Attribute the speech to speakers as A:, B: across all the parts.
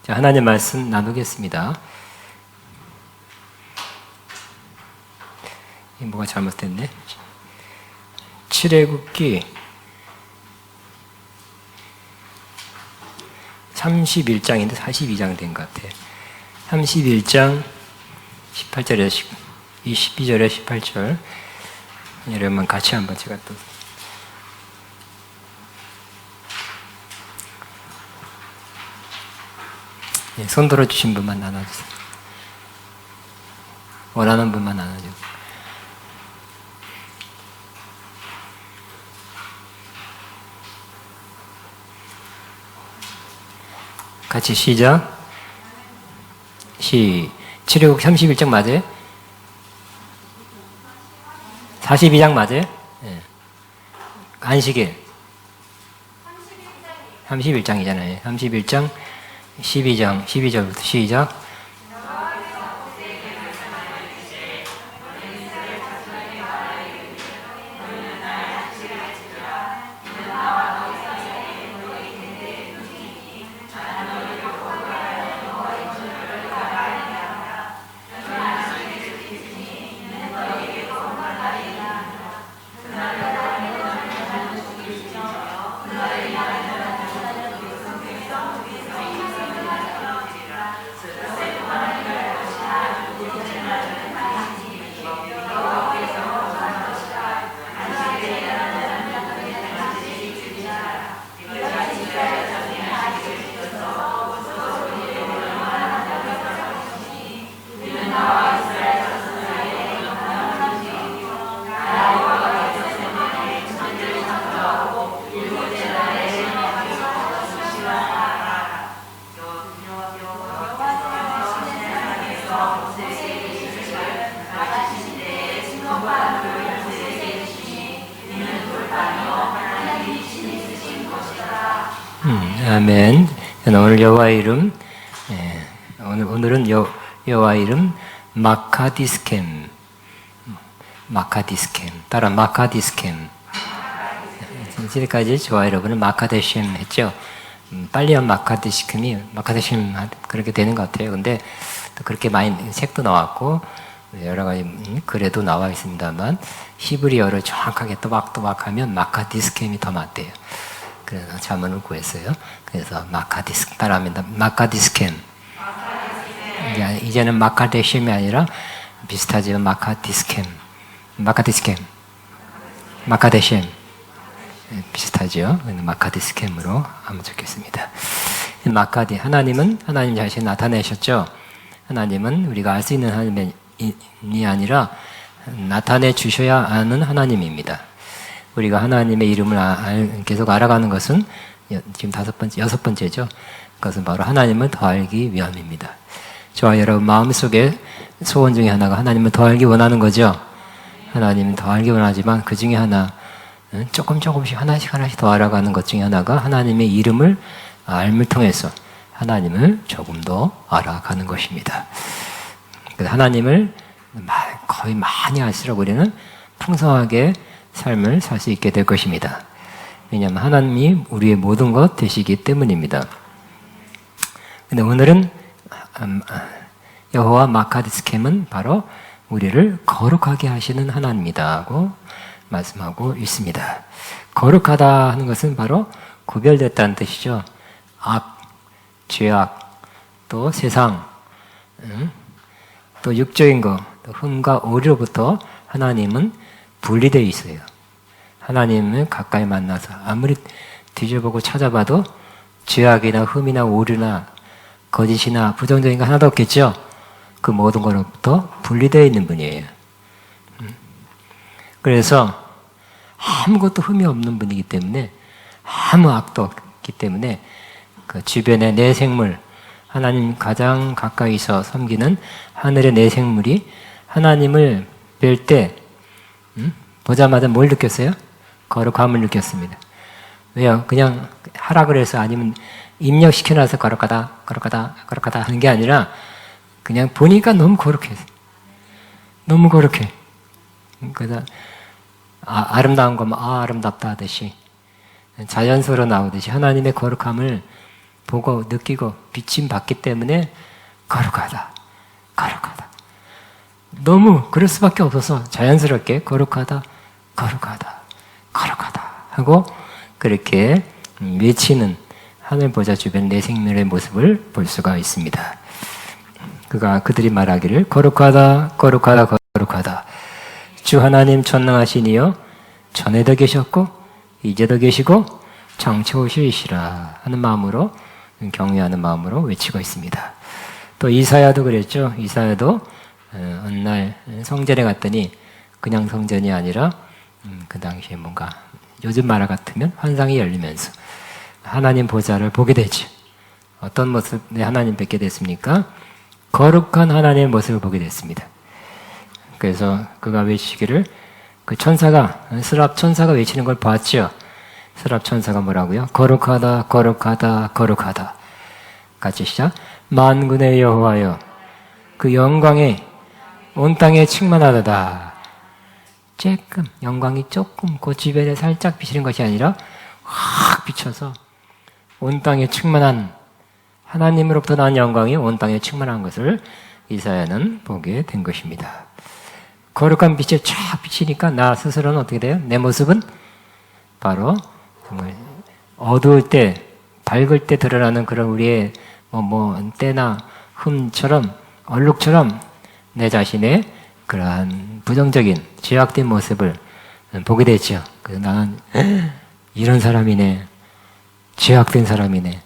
A: 자, 하나님 말씀 나누겠습니다. 뭐가 잘못됐네. 출애굽기 31장인데 42장 된 것 같아요. 31장 18절에서 12절에 18절 여러분 같이 한번 제가 또 손 들어주신 분만 나눠주세요. 원하는 분만 나눠주세요. 같이 시작. 출애굽 31장 맞아요? 42장 맞아요? 네. 안식일 31장이잖아요. 31장 12절부터 시작. 아멘. 오늘 여호와 이름, 오늘은 여호와 이름 마카디스켐, 따라 마카디스켐. 지금까지 저와 여러분은 마카데셴 했죠. 빨리 하면 마카데셴 그렇게 되는 것 같아요. 근데 또 그렇게 많이 책도 나왔고 여러 가지 글에도 나와 있습니다만 히브리어를 정확하게 또박또박하면 마카디스켐이 더 맞대요. 그래서 자문을 구했어요. 그래서 따라합니다. 마카디스켐. 이제는 마카데셴이 아니라 비슷하지만 마카데셴. 비슷하죠. 마카디스켐으로 하면 좋겠습니다. 하나님은 하나님 자신이 나타내셨죠. 하나님은 우리가 알 수 있는 하나님이 아니라 나타내 주셔야 아는 하나님입니다. 우리가 하나님의 이름을 계속 알아가는 것은 지금 여섯 번째죠. 그것은 바로 하나님을 더 알기 위함입니다. 저와 여러분 마음속에 소원 중에 하나가 하나님을 더 알기 원하는 거죠. 하나님은 더 알기 원하지만 그 중에 하나 조금씩 하나씩 더 알아가는 것 중에 하나가 하나님의 이름을 알을 통해서 하나님을 조금 더 알아가는 것입니다. 그래서 하나님을 거의 많이 알수록 우리는 풍성하게 삶을 살 수 있게 될 것입니다. 왜냐하면 하나님이 우리의 모든 것 되시기 때문입니다. 근데 오늘은 여호와 마카디스켐은 바로 우리를 거룩하게 하시는 하나님이다고 말씀하고 있습니다. 거룩하다 하는 것은 바로 구별됐다는 뜻이죠. 죄악, 또 세상, 또 육적인 것, 또 흠과 오류로부터 하나님은 분리되어 있어요. 하나님을 가까이 만나서 아무리 뒤져보고 찾아봐도 죄악이나 흠이나 오류나 거짓이나 부정적인 거 하나도 없겠죠? 그 모든 것로부터 분리되어 있는 분이에요. 그래서 아무것도 흠이 없는 분이기 때문에 아무 악도 없기 때문에 그 주변의 내생물, 하나님 가장 가까이서 섬기는 하늘의 내생물이 하나님을 뵐 때 보자마자 뭘 느꼈어요? 거룩함을 느꼈습니다. 왜요? 그냥 하라 그래서 아니면 입력시켜놔서 거룩하다 하는 게 아니라 그냥 보니까 너무 거룩해. 너무 거룩해. 그래서 아름다운 거면 아름답다 하듯이 자연스러워 나오듯이 하나님의 거룩함을 보고 느끼고 비침 받기 때문에 거룩하다, 거룩하다. 너무 그럴 수밖에 없어서 자연스럽게 거룩하다, 거룩하다, 거룩하다 하고 그렇게 외치는 하늘 보좌 주변 내 생명의 모습을 볼 수가 있습니다. 그들이 말하기를 거룩하다, 거룩하다, 거룩하다. 주 하나님 전능하신 이여 전에도 계셨고 이제도 계시고 장차 오시리시라 하는 마음으로 경외하는 마음으로 외치고 있습니다. 또 이사야도 그랬죠. 이사야도 어느 날 성전에 갔더니 그냥 성전이 아니라 그 당시에 뭔가 요즘 말 같으면 환상이 열리면서 하나님 보좌를 보게 되죠. 어떤 모습에 하나님 뵙게 됐습니까? 거룩한 하나님의 모습을 보게 됐습니다. 그래서 그가 외치기를 그 천사가 스랍 천사가 외치는 걸 봤죠. 스랍 천사가 뭐라고요? 거룩하다, 거룩하다, 거룩하다. 같이 시작. 만군의 여호와여, 그 영광이 온 땅에 충만하다. 조금 영광이 조금 그 주변에 살짝 비치는 것이 아니라 확 비쳐서 온 땅에 충만한 하나님으로부터 난 영광이 온 땅에 충만한 것을 이사야는 보게 된 것입니다. 거룩한 빛이 쫙 비치니까 나 스스로는 어떻게 돼요? 내 모습은 바로 정말 어두울 때, 밝을 때 드러나는 그런 우리의 때나 흠처럼, 얼룩처럼 내 자신의 그러한 부정적인, 죄악된 모습을 보게 되죠. 그래서 나는 이런 사람이네, 죄악된 사람이네,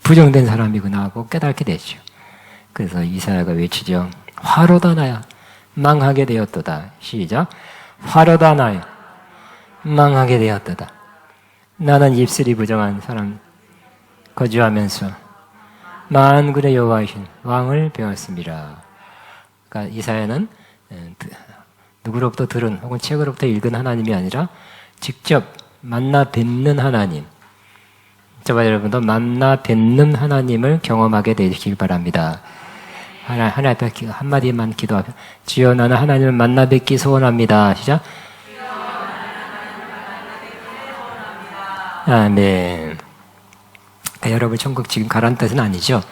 A: 부정된 사람이구나 하고 깨닫게 되죠. 그래서 이사야가 외치죠. 화로다 나야 망하게 되었도다. 시작. 화로다 나야 망하게 되었도다. 나는 입술이 부정한 사람 거주하면서 만군의 여호와이신 왕을 배웠습니다. 그러니까 이사야는 누구로부터 들은 혹은 책으로부터 읽은 하나님이 아니라 직접 만나 뵙는 하나님, 저와 여러분도 만나 뵙는 하나님을 경험하게 되길 바랍니다. 하나님 앞에 한마디만 기도하며 주여 나는 하나님을 만나 뵙기 소원합니다. 시작. 아멘. 그러니까 여러분 천국 지금 가라는 뜻은 아니죠.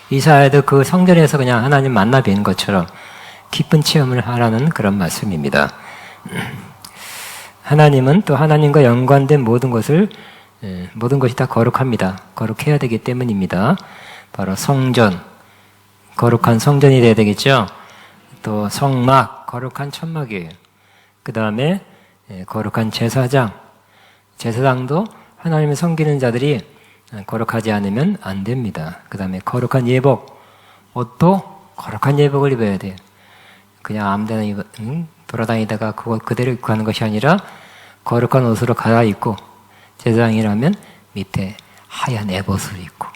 A: 이사야도 그 성전에서 그냥 하나님 만나 뵌 것처럼 기쁜 체험을 하라는 그런 말씀입니다. 하나님은 또 하나님과 연관된 모든 것이 다 거룩합니다. 거룩해야 되기 때문입니다. 바로 성전, 거룩한 성전이 되어야 되겠죠. 또 성막, 거룩한 천막이에요. 그 다음에 거룩한 제사장, 제사장도 하나님을 섬기는 자들이 거룩하지 않으면 안 됩니다. 그 다음에 거룩한 예복, 옷도 거룩한 예복을 입어야 돼요. 그냥 아무데나 돌아다니다가 그것 그대로 입고 가는 것이 아니라 거룩한 옷으로 갈아입고, 제사장이라면 밑에 하얀 에봇을 입고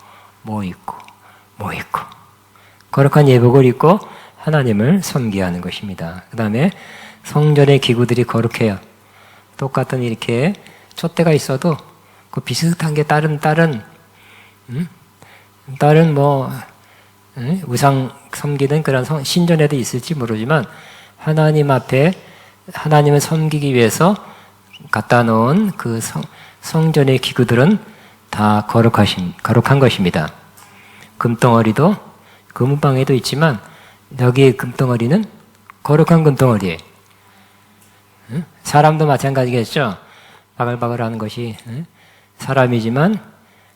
A: 뭐 입고 거룩한 예복을 입고 하나님을 섬기하는 것입니다. 그 다음에 성전의 기구들이 거룩해요. 똑같은 이렇게 촛대가 있어도 그 비슷한 게 다른 우상 섬기는 그런 신전에도 있을지 모르지만 하나님 앞에 하나님을 섬기기 위해서 갖다 놓은 그 성전의 기구들은 다 거룩한 것입니다. 금덩어리도 금방에도 있지만 여기에 금덩어리는 거룩한 금덩어리예요. 사람도 마찬가지겠죠. 바글바글하는 것이 사람이지만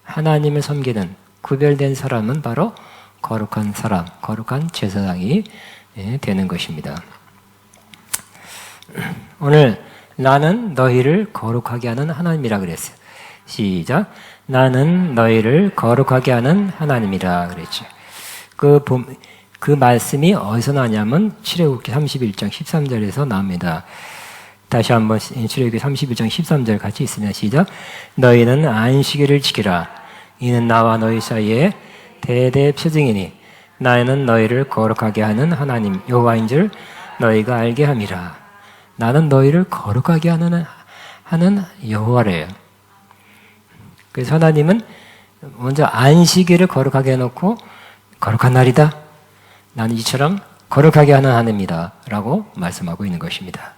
A: 하나님을 섬기는 구별된 사람은 바로 거룩한 사람, 거룩한 제사장이 되는 것입니다. 오늘 나는 너희를 거룩하게 하는 하나님이라 그랬어요. 시작. 나는 너희를 거룩하게 하는 하나님이라 그랬죠. 그 말씀이 어디서 나냐면 출애굽기 31장 13절에서 나옵니다. 다시 한번 출애굽기 31장 13절 같이 있으면 시작. 너희는 안식일을 지키라. 이는 나와 너희 사이에 대대 표징이니 나는 너희를 거룩하게 하는 하나님 여호와인 줄 너희가 알게 함이라. 나는 너희를 거룩하게 하는 여호와래요. 그래서 하나님은 먼저 안식일을 거룩하게 해놓고 거룩한 날이다. 나는 이처럼 거룩하게 하는 하나님이다 라고 말씀하고 있는 것입니다.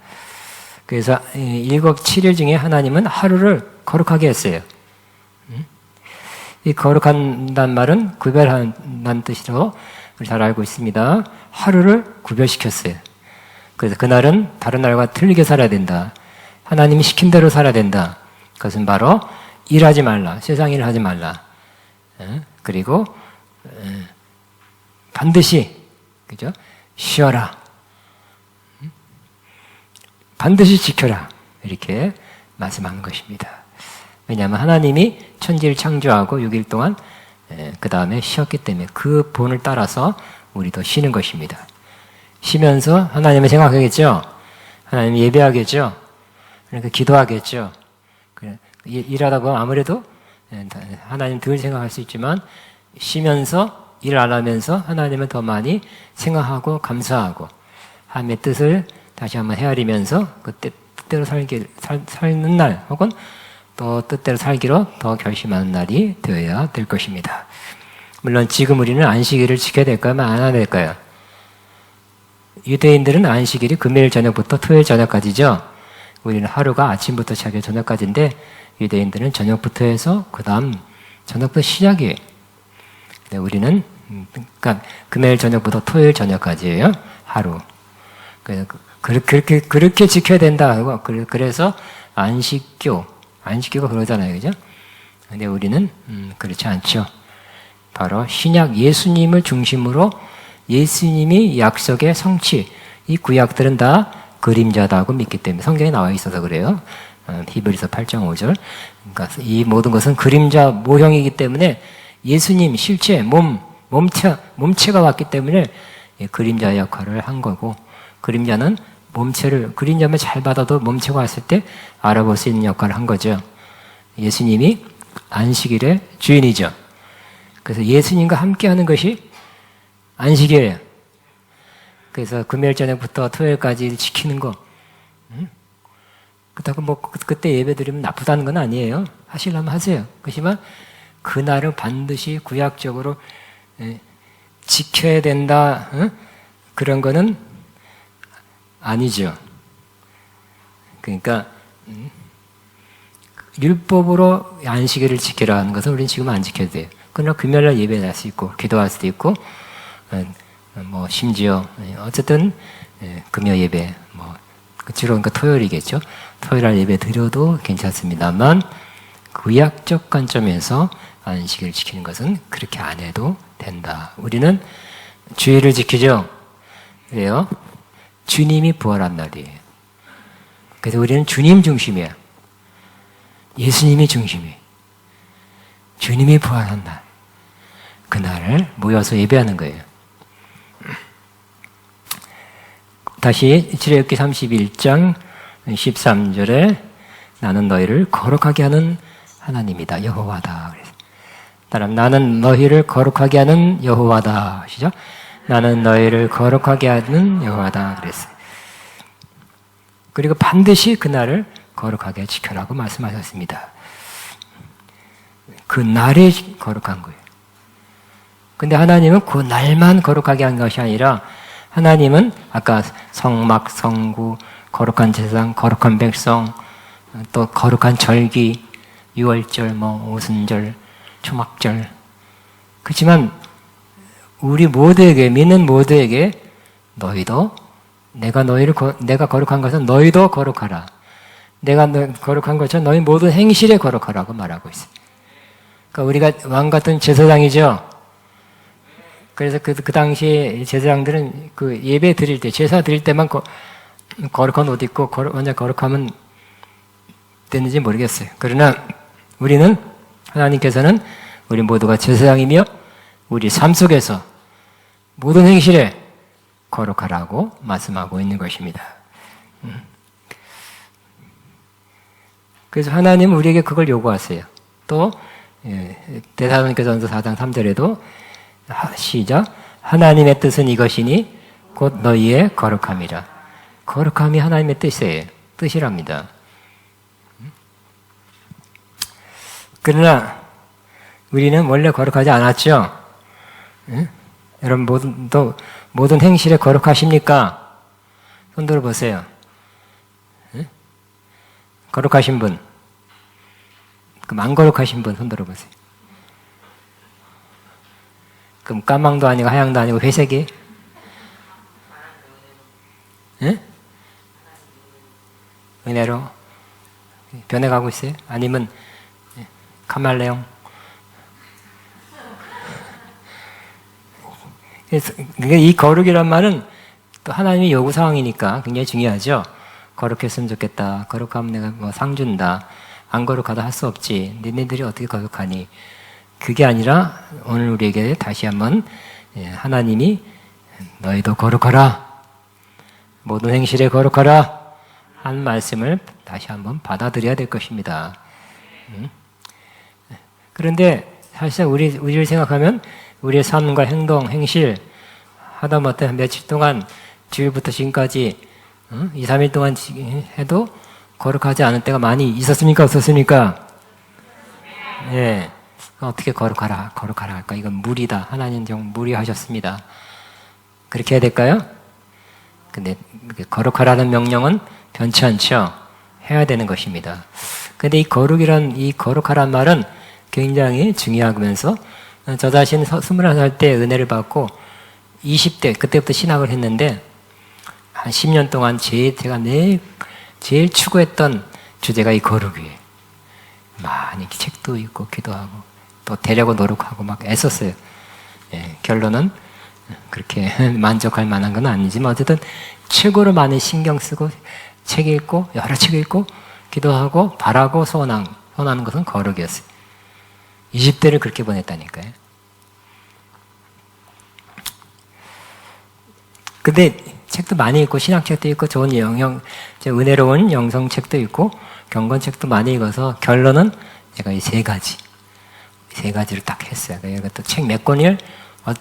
A: 그래서 7일 중에 하나님은 하루를 거룩하게 했어요. 이 거룩한다는 말은 구별한다는 뜻으로 우리 잘 알고 있습니다. 하루를 구별시켰어요. 그래서 그날은 다른 날과 틀리게 살아야 된다. 하나님이 시킨 대로 살아야 된다. 그것은 바로 일하지 말라. 세상 일을 하지 말라. 그리고 반드시 그죠? 쉬어라. 반드시 지켜라. 이렇게 말씀하는 것입니다. 왜냐하면 하나님이 천지를 창조하고 6일 동안 그 다음에 쉬었기 때문에 그 본을 따라서 우리도 쉬는 것입니다. 쉬면서 하나님을 생각하겠죠. 하나님 예배하겠죠. 그러니까 기도하겠죠. 일하다 보면 아무래도 하나님 늘 생각할 수 있지만 쉬면서 일 안 하면서 하나님을 더 많이 생각하고 감사하고 하나님의 뜻을 다시 한번 헤아리면서 그 뜻대로 살는 날 혹은 또 뜻대로 살기로 더 결심하는 날이 되어야 될 것입니다. 물론 지금 우리는 안식일을 지켜야 될까요? 안 해야 될까요? 유대인들은 안식일이 금요일 저녁부터 토요일 저녁까지죠. 우리는 하루가 아침부터 시작해서 저녁까지인데 유대인들은 저녁부터 해서 그 다음 저녁부터 시작이에요. 근데 우리는 그러니까 금요일 저녁부터 토요일 저녁까지예요. 하루. 그래서 그렇게 지켜야 된다. 그래서 안식교가 그러잖아요. 그죠? 근데 우리는 그렇지 않죠. 바로 신약 예수님을 중심으로 예수님이 약속의 성취, 이 구약들은 다 그림자다고 믿기 때문에 성경에 나와 있어서 그래요. 히브리서 8장 5절. 그러니까 이 모든 것은 그림자 모형이기 때문에 예수님 실체, 몸체가 왔기 때문에 그림자 역할을 한 거고, 그림자는 그림자만 잘 받아도 몸체가 왔을 때 알아볼 수 있는 역할을 한 거죠. 예수님이 안식일의 주인이죠. 그래서 예수님과 함께 하는 것이 안식이에요. 그래서 금요일 저녁부터 토요일까지 지키는 거. 그렇다고 그때 예배 드리면 나쁘다는 건 아니에요. 하시려면 하세요. 그렇지만 그날은 반드시 구약적으로 지켜야 된다. 그런 거는 아니죠. 그러니까 율법으로 안식일을 지키라 하는 것은 우리는 지금 안 지켜도 돼요. 그러나 금요일날 예배할 수 있고 기도할 수도 있고 심지어 어쨌든 금요 예배 주로 그러니까 토요일이겠죠. 토요일날 예배 드려도 괜찮습니다만 구약적 관점에서 안식일을 지키는 것은 그렇게 안 해도 된다. 우리는 주일을 지키죠. 왜요? 주님이 부활한 날이에요. 그래서 우리는 주님 중심이야. 예수님이 중심이에요. 주님이 부활한 날. 그날을 모여서 예배하는 거예요. 다시 출애굽기 31장 13절에 나는 너희를 거룩하게 하는 하나님이다. 여호와다. 따라하면 나는 너희를 거룩하게 하는 여호와다. 아시죠? 나는 너희를 거룩하게 하는 여호와다. 그랬어요. 그리고 반드시 그날을 거룩하게 지켜라고 말씀하셨습니다. 그 날이 거룩한 거예요. 근데 하나님은 그 날만 거룩하게 한 것이 아니라 하나님은 아까 성막, 성구, 거룩한 제사장, 거룩한 백성, 또 거룩한 절기, 유월절, 오순절, 초막절. 그렇지만 우리 모두에게, 믿는 모두에게 너희도 내가 거룩한 것은 너희도 거룩하라. 내가 거룩한 것처럼 너희 모든 행실에 거룩하라고 말하고 있어요. 그러니까 우리가 왕 같은 제사장이죠. 그래서 그 당시에 제사장들은 그 예배 드릴 때, 제사 드릴 때만 거룩한 옷 입고 완전 거룩하면 됐는지 모르겠어요. 그러나 우리는 하나님께서는 우리 모두가 제사장이며 우리 삶 속에서 모든 행실에 거룩하라고 말씀하고 있는 것입니다. 그래서 하나님은 우리에게 그걸 요구하세요. 또 데살로니가전서 4장 3절에도 시작 하나님의 뜻은 이것이니 곧 너희의 거룩함이라. 거룩함이 하나님의 뜻이랍니다. 그러나 우리는 원래 거룩하지 않았죠. 여러분 모든 행실에 거룩하십니까? 손 들어보세요. 거룩하신 분, 그럼 안 거룩하신 분 손 들어보세요. 그럼 까망도 아니고 하양도 아니고 회색이? 응? 은혜로 변해가고 있어요? 아니면 카말레옹? 그래서 이 거룩이란 말은 또 하나님의 요구 사항이니까 굉장히 중요하죠. 거룩했으면 좋겠다. 거룩하면 내가 뭐 상 준다. 안 거룩하다 할 수 없지. 니네들이 어떻게 거룩하니? 그게 아니라 오늘 우리에게 다시 한번 하나님이 너희도 거룩하라. 모든 행실에 거룩하라. 한 말씀을 다시 한번 받아들여야 될 것입니다. 그런데 사실상 우리를 생각하면 우리의 삶과 행동, 행실 하다못해 며칠 동안 주일부터 지금까지 2, 3일 동안 해도 거룩하지 않은 때가 많이 있었습니까? 없었습니까? 예. 어떻게 거룩하라 할까? 이건 무리다. 하나님 정 무리하셨습니다. 그렇게 해야 될까요? 근데 거룩하라는 명령은 변치 않죠. 해야 되는 것입니다. 근데 이 거룩하란 말은 굉장히 중요하면서 저 자신 21살 때 은혜를 받고 20대 그때부터 신학을 했는데 한 10년 동안 제가 제일 추구했던 주제가 이 거룩이에요. 많이 책도 읽고 기도하고 또 되려고 노력하고 막 애썼어요. 예, 결론은 그렇게 만족할 만한 건 아니지만 어쨌든 최고로 많이 신경 쓰고 책 읽고 여러 책 읽고 기도하고 바라고 소원하는 것은 거룩이었어요. 20대를 그렇게 보냈다니까요. 근데 책도 많이 읽고 신학책도 읽고 좋은 은혜로운 영성책도 읽고 경건책도 많이 읽어서 결론은 제가 이 세 가지를 딱 했어요. 이것도 책 몇 권을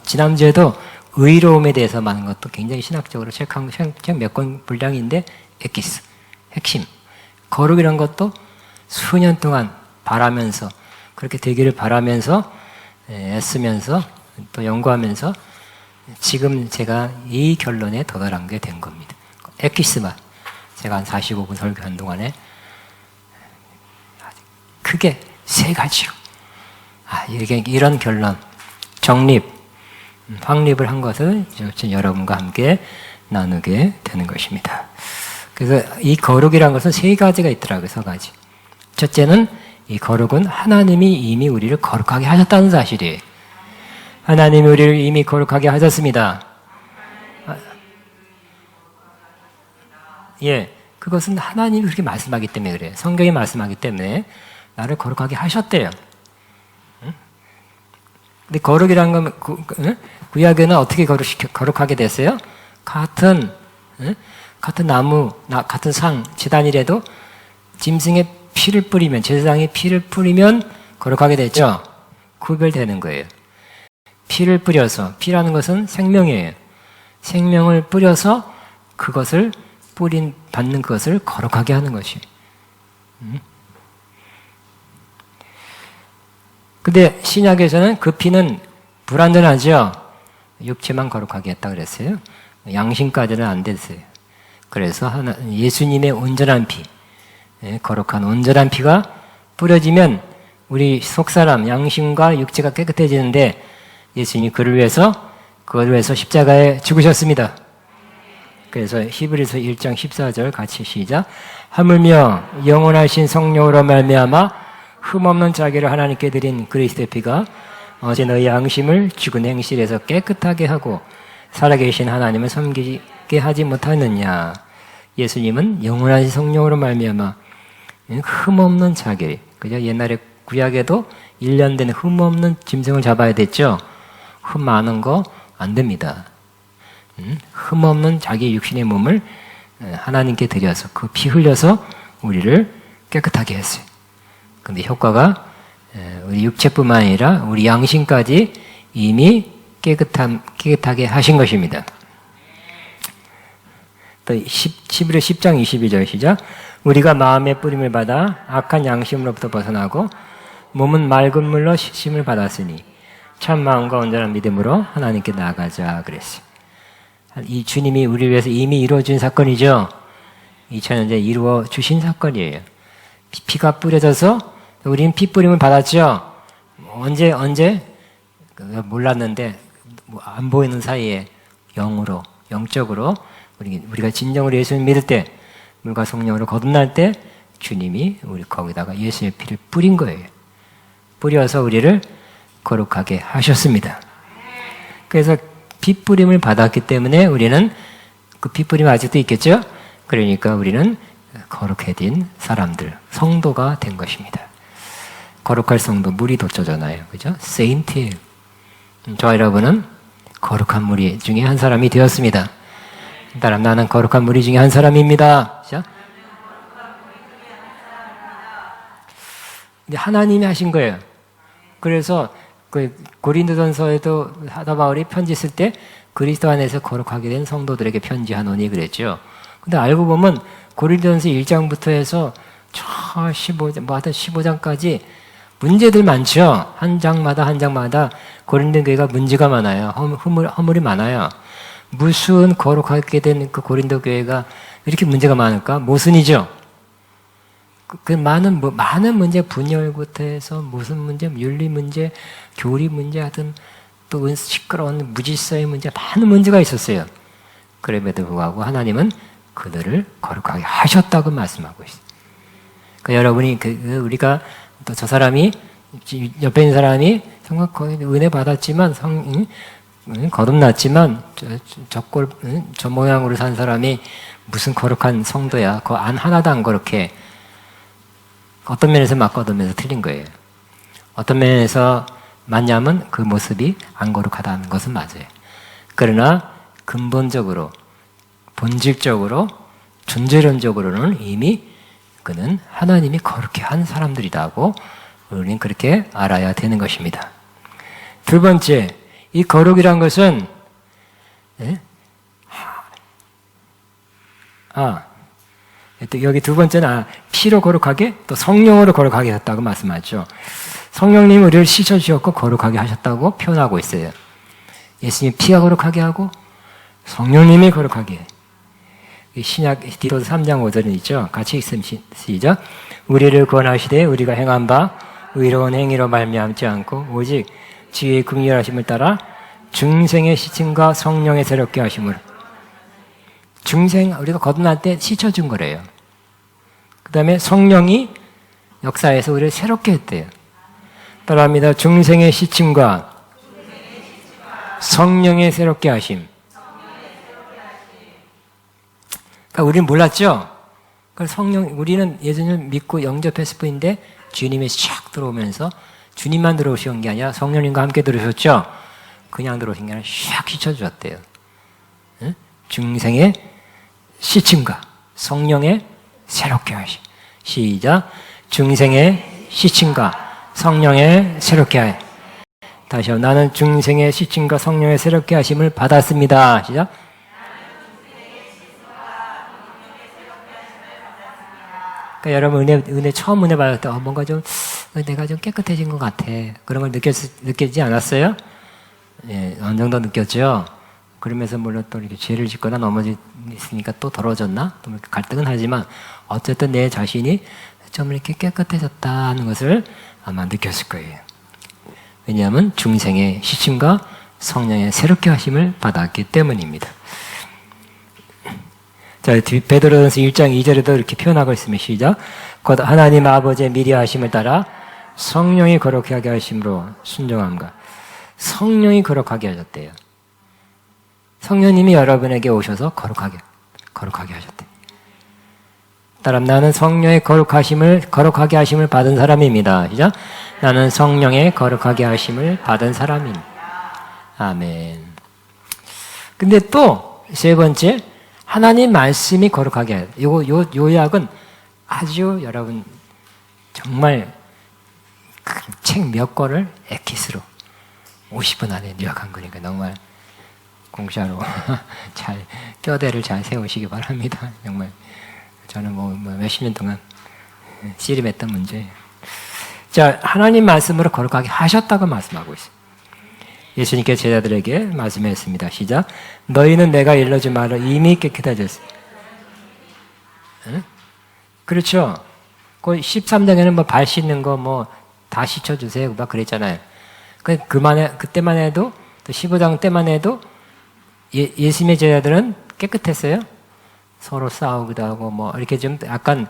A: 지난주에도 의로움에 대해서 많은 것도 굉장히 신학적으로 책 몇 권 분량인데 에키스 핵심 거룩이란 것도 수년 동안 바라면서 그렇게 되기를 바라면서 애쓰면서 또 연구하면서 지금 제가 이 결론에 도달한 게 된 겁니다. 에키스만 제가 한 45분 설교한 동안에 크게 세 가지로 이런 결론 정립, 확립을 한 것을 여러분과 함께 나누게 되는 것입니다. 그래서 이 거룩이라는 것은 세 가지가 있더라고요. 세 가지. 첫째는 이 거룩은 하나님이 이미 우리를 거룩하게 하셨다는 사실이에요. 하나님이 우리를 이미 거룩하게 하셨습니다. 예, 그것은 하나님이 그렇게 말씀하기 때문에 그래요. 성경이 말씀하기 때문에 나를 거룩하게 하셨대요. 근데 거룩이라는 건 구약에는 어떻게 거룩하게 됐어요? 같은 나무, 같은 상, 제단이라도 짐승의 피를 뿌리면, 제사장의 피를 뿌리면 거룩하게 됐죠? 구별되는 거예요. 피를 뿌려서, 피라는 것은 생명이에요. 생명을 뿌려서 그것을 받는 것을 거룩하게 하는 것이에요. 근데 신약에서는 그 피는 불완전하죠? 육체만 거룩하게 했다 그랬어요. 양심까지는 안 됐어요. 그래서 예수님의 온전한 피, 거룩한 온전한 피가 뿌려지면 우리 속사람, 양심과 육체가 깨끗해지는데 예수님이 그걸 위해서 십자가에 죽으셨습니다. 그래서 히브리서 1장 14절 같이 시작. 하물며 영원하신 성령으로 말미암아 흠없는 자기를 하나님께 드린 그리스도의 피가 어제 너희 양심을 죽은 행실에서 깨끗하게 하고 살아계신 하나님을 섬기게 하지 못하느냐. 예수님은 영원하신 성령으로 말미암아 흠없는 자기, 그죠? 옛날에 구약에도 1년 된 흠없는 짐승을 잡아야 됐죠. 흠 많은 거 안 됩니다. 흠없는 자기 육신의 몸을 하나님께 드려서 그 피 흘려서 우리를 깨끗하게 했어요. 근데 효과가 우리 육체뿐만 아니라 우리 양심까지 이미 깨끗하게 하신 것입니다. 또 11월 10장 22절 시작. 우리가 마음의 뿌림을 받아 악한 양심으로부터 벗어나고 몸은 맑은 물로 씻음을 받았으니 참 마음과 온전한 믿음으로 하나님께 나아가자 그랬어요. 이 주님이 우리를 위해서 이미 이루어진 사건이죠. 2000년 전에 이루어 주신 사건이에요. 피가 뿌려져서 우리는 피 뿌림을 받았죠. 언제 몰랐는데 뭐 안 보이는 사이에 영으로, 영적으로 우리가 진정으로 예수를 믿을 때, 물과 성령으로 거듭날 때 주님이 우리 거기다가 예수의 피를 뿌린 거예요. 뿌려서 우리를 거룩하게 하셨습니다. 그래서 피 뿌림을 받았기 때문에 우리는 그 피 뿌림 아직도 있겠죠? 그러니까 우리는 거룩해진 사람들, 성도가 된 것입니다. 거룩할 성도, 물이 돋쳐잖아요. 그죠? 세인트예요. 저 여러분은 거룩한 무리 중에 한 사람이 되었습니다. 따라 나는 거룩한 무리 중에 한 사람입니다. 그죠? 근데 하나님이 하신 거예요. 그래서 그 고린도전서에도 사도 바울이 편지 쓸 때 그리스도 안에서 거룩하게 된 성도들에게 편지하노니 그랬죠. 근데 알고 보면 고린도전서 1장부터 해서 저 15장까지 문제들 많죠. 한 장마다 고린도 교회가 문제가 많아요. 허물이 많아요. 무슨 거룩하게 된 그 고린도 교회가 이렇게 문제가 많을까? 모순이죠. 그 많은 문제, 분열부터 해서 무슨 문제, 윤리 문제, 교리 문제 하든 또 시끄러운 무질서의 문제, 많은 문제가 있었어요. 그럼에도 불구하고 하나님은 그들을 거룩하게 하셨다고 말씀하고 있어요. 그러니까 여러분이 우리가 또 저 사람이 옆에 있는 사람이 정말 은혜 받았지만 거듭났지만 저 모양으로 산 사람이 무슨 거룩한 성도야? 그 안 하나도 안 거룩해. 어떤 면에서 맞고 어떤 면에서 틀린 거예요. 어떤 면에서 맞냐면 그 모습이 안 거룩하다는 것은 맞아요. 그러나 근본적으로, 본질적으로, 존재론적으로는 이미 그는 하나님이 거룩해 한 사람들이라고 우리는 그렇게 알아야 되는 것입니다. 두 번째, 이 거룩이란 것은 또 여기 두 번째는 피로 거룩하게 또 성령으로 거룩하게 하셨다고 말씀하죠. 성령님이 우리를 씻어주셨고 거룩하게 하셨다고 표현하고 있어요. 예수님 피가 거룩하게 하고 성령님이 거룩하게. 신약 디도서 3장 5절은 있죠. 같이 읽으면 시작. 우리를 구원하시되 우리가 행한 바 의로운 행위로 말미암지 않고 오직 지혜의 긍휼하심을 따라 중생의 씻음과 성령의 새롭게 하심을. 중생, 우리가 거듭날 때 씻어준 거래요. 그 다음에 성령이 역사에서 우리를 새롭게 했대요. 따라합니다. 중생의 씻음과 성령의 새롭게 하심. 그러니까 우리는 몰랐죠? 우리는 예전에 믿고 영접했을 뿐인데 주님이 샥 들어오면서 주님만 들어오신 게 아니라 성령님과 함께 들어오셨죠? 그냥 들어오신 게 아니라 샥 씻어주셨대요. 응? 중생의 씻음과 성령의 새롭게 하심. 시작. 중생의 씻음과 성령의 새롭게 하심. 다시요. 나는 중생의 씻음과 성령의 새롭게 하심을 받았습니다. 시작. 그러니까 여러분 처음 은혜 받을 때 뭔가 좀 내가 좀 깨끗해진 것 같아. 그런 걸 느끼지 않았어요? 예, 어느 정도 느꼈죠? 그러면서 물론 또 이렇게 죄를 짓거나 넘어졌으니까 또 더러워졌나? 또 갈등은 하지만 어쨌든 내 자신이 좀 이렇게 깨끗해졌다 하는 것을 아마 느꼈을 거예요. 왜냐하면 중생의 씻음과 성령의 새롭게 하심을 받았기 때문입니다. 자, 베드로전서 1장 2절에도 이렇게 표현하고 있습니다. 시작. 곧 하나님 아버지의 미리 하심을 따라 성령이 거룩하게 하심으로 순종함과. 성령이 거룩하게 하셨대요. 성령님이 여러분에게 오셔서 거룩하게 하셨대. 따라 나는 성령의 거룩하게 하심을 받은 사람입니다. 시작. 나는 성령의 거룩하게 하심을 받은 사람입니다. 아멘. 근데 또 세 번째, 하나님 말씀이 거룩하게 해요. 요 요약은 아주 여러분 정말 책 몇 권을 엑기스로 50분 안에 요약한 거니까 정말 공짜로 잘 뼈대를 잘 세우시기 바랍니다. 정말 저는 뭐 몇십 년 동안 씨름했던 문제예요. 자, 하나님 말씀으로 거룩하게 하셨다고 말씀하고 있어요. 예수님께서 제자들에게 말씀했습니다. 시작. 너희는 내가 일러준 말을 이미 깨끗해졌어. 응? 그렇죠. 그 13장에는 뭐 발 씻는 거 뭐 다 씻어주세요. 막 그랬잖아요. 그때만 해도 또 15장 때만 해도 예수님의 제자들은 깨끗했어요. 서로 싸우기도 하고 뭐 이렇게 좀 약간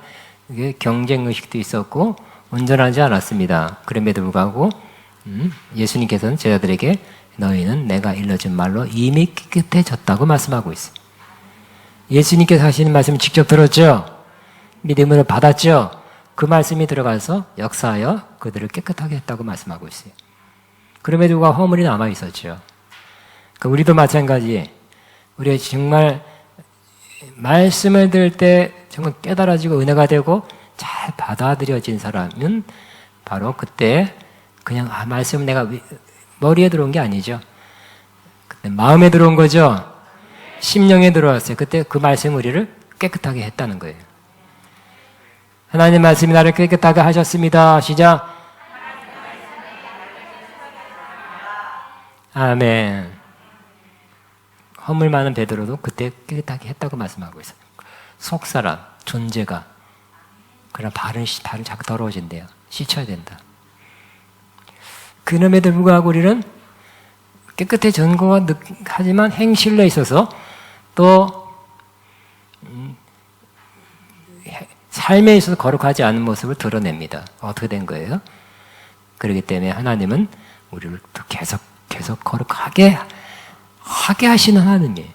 A: 경쟁 의식도 있었고 온전하지 않았습니다. 그럼에도 불구하고 예수님께서는 제자들에게 너희는 내가 일러준 말로 이미 깨끗해졌다고 말씀하고 있어요. 예수님께서 하시는 말씀을 직접 들었죠. 믿음으로 받았죠. 그 말씀이 들어가서 역사하여 그들을 깨끗하게 했다고 말씀하고 있어요. 그럼에도 불구하고 허물이 남아 있었죠. 그러니까 우리도 마찬가지. 우리가 정말 말씀을 들을 때 정말 깨달아지고 은혜가 되고 잘 받아들여진 사람은 바로 그때 그냥 말씀은 내가 머리에 들어온 게 아니죠. 그때 마음에 들어온 거죠. 심령에 들어왔어요. 그때 그 말씀이 우리를 깨끗하게 했다는 거예요. 하나님 말씀이 나를 깨끗하게 하셨습니다. 시작. 아멘. 허물 많은 베드로도 그때 깨끗하게 했다고 말씀하고 있어요. 속사람, 존재가 그런 발은 자꾸 더러워진대요. 씻어야 된다. 그럼에도 불구하고 우리는 깨끗해진 것 하지만 행실에 있어서 또 삶에 있어서 거룩하지 않은 모습을 드러냅니다. 어떻게 된 거예요? 그렇기 때문에 하나님은 우리를 또 계속 거룩하게 하게 하시는 하나님이에요.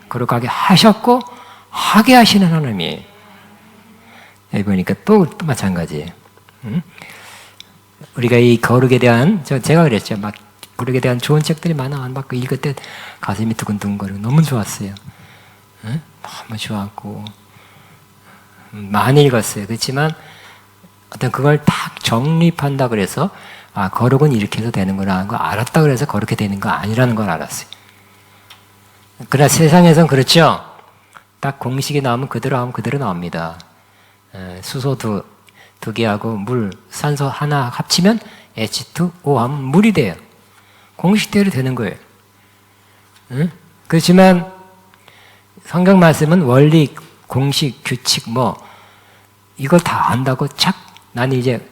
A: 거룩하게 하셨고 하게 하시는 하나님이에요. 여기 보니까 또 마찬가지예요. 우리가 이 거룩에 대한 제가 그랬죠. 막 거룩에 대한 좋은 책들이 많아. 안 받고 읽을 때 가슴이 두근두근거리고 너무 좋았어요. 너무 좋았고 많이 읽었어요. 그렇지만 어떤 그걸 딱 정립한다 그래서 거룩은 이렇게 해서 되는구나 하는 거 알았다 그래서 그렇게 되는 거 아니라는 걸 알았어요. 그러나 세상에선 그렇죠. 딱 공식이 나오면 그대로 하면 그대로 나옵니다. 수소 두 개하고 물, 산소 하나 합치면 H2O 하면 물이 돼요. 공식대로 되는 거예요. 그렇지만 성경 말씀은 원리, 공식, 규칙 이걸 다 안다고 나는 이제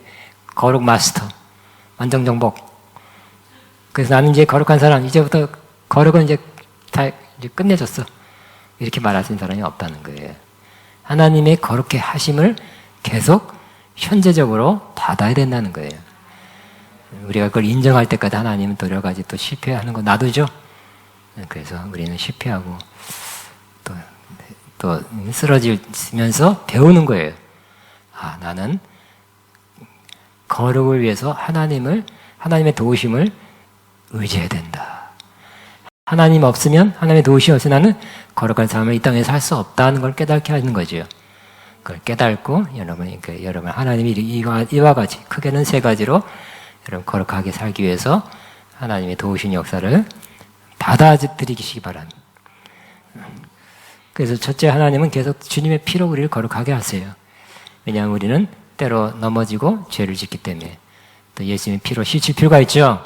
A: 거룩 마스터, 완전정복. 그래서 나는 이제 거룩한 사람, 이제부터 거룩은 이제 다 이제 끝내줬어. 이렇게 말할 수 있는 사람이 없다는 거예요. 하나님의 거룩해 하심을 계속 현재적으로 받아야 된다는 거예요. 우리가 그걸 인정할 때까지 하나님은 또 여러 가지 또 실패하는 거 놔두죠. 그래서 우리는 실패하고 또 쓰러지면서 배우는 거예요. 나는 거룩을 위해서 하나님의 도우심을 의지해야 된다. 하나님 없으면, 하나님의 도우심이 없으면 나는 거룩한 삶을 이 땅에서 할 수 없다는 걸 깨닫게 하는 거죠. 그걸 깨닫고 여러분 하나님이 이와 같이 크게는 3가지로 여러분 거룩하게 살기 위해서 하나님의 도우신 역사를 받아들이시기 바랍니다. 그래서 첫째, 하나님은 계속 주님의 피로 우리를 거룩하게 하세요. 왜냐하면 우리는 때로 넘어지고 죄를 짓기 때문에 또 예수님의 피로 씻을 필요가 있죠.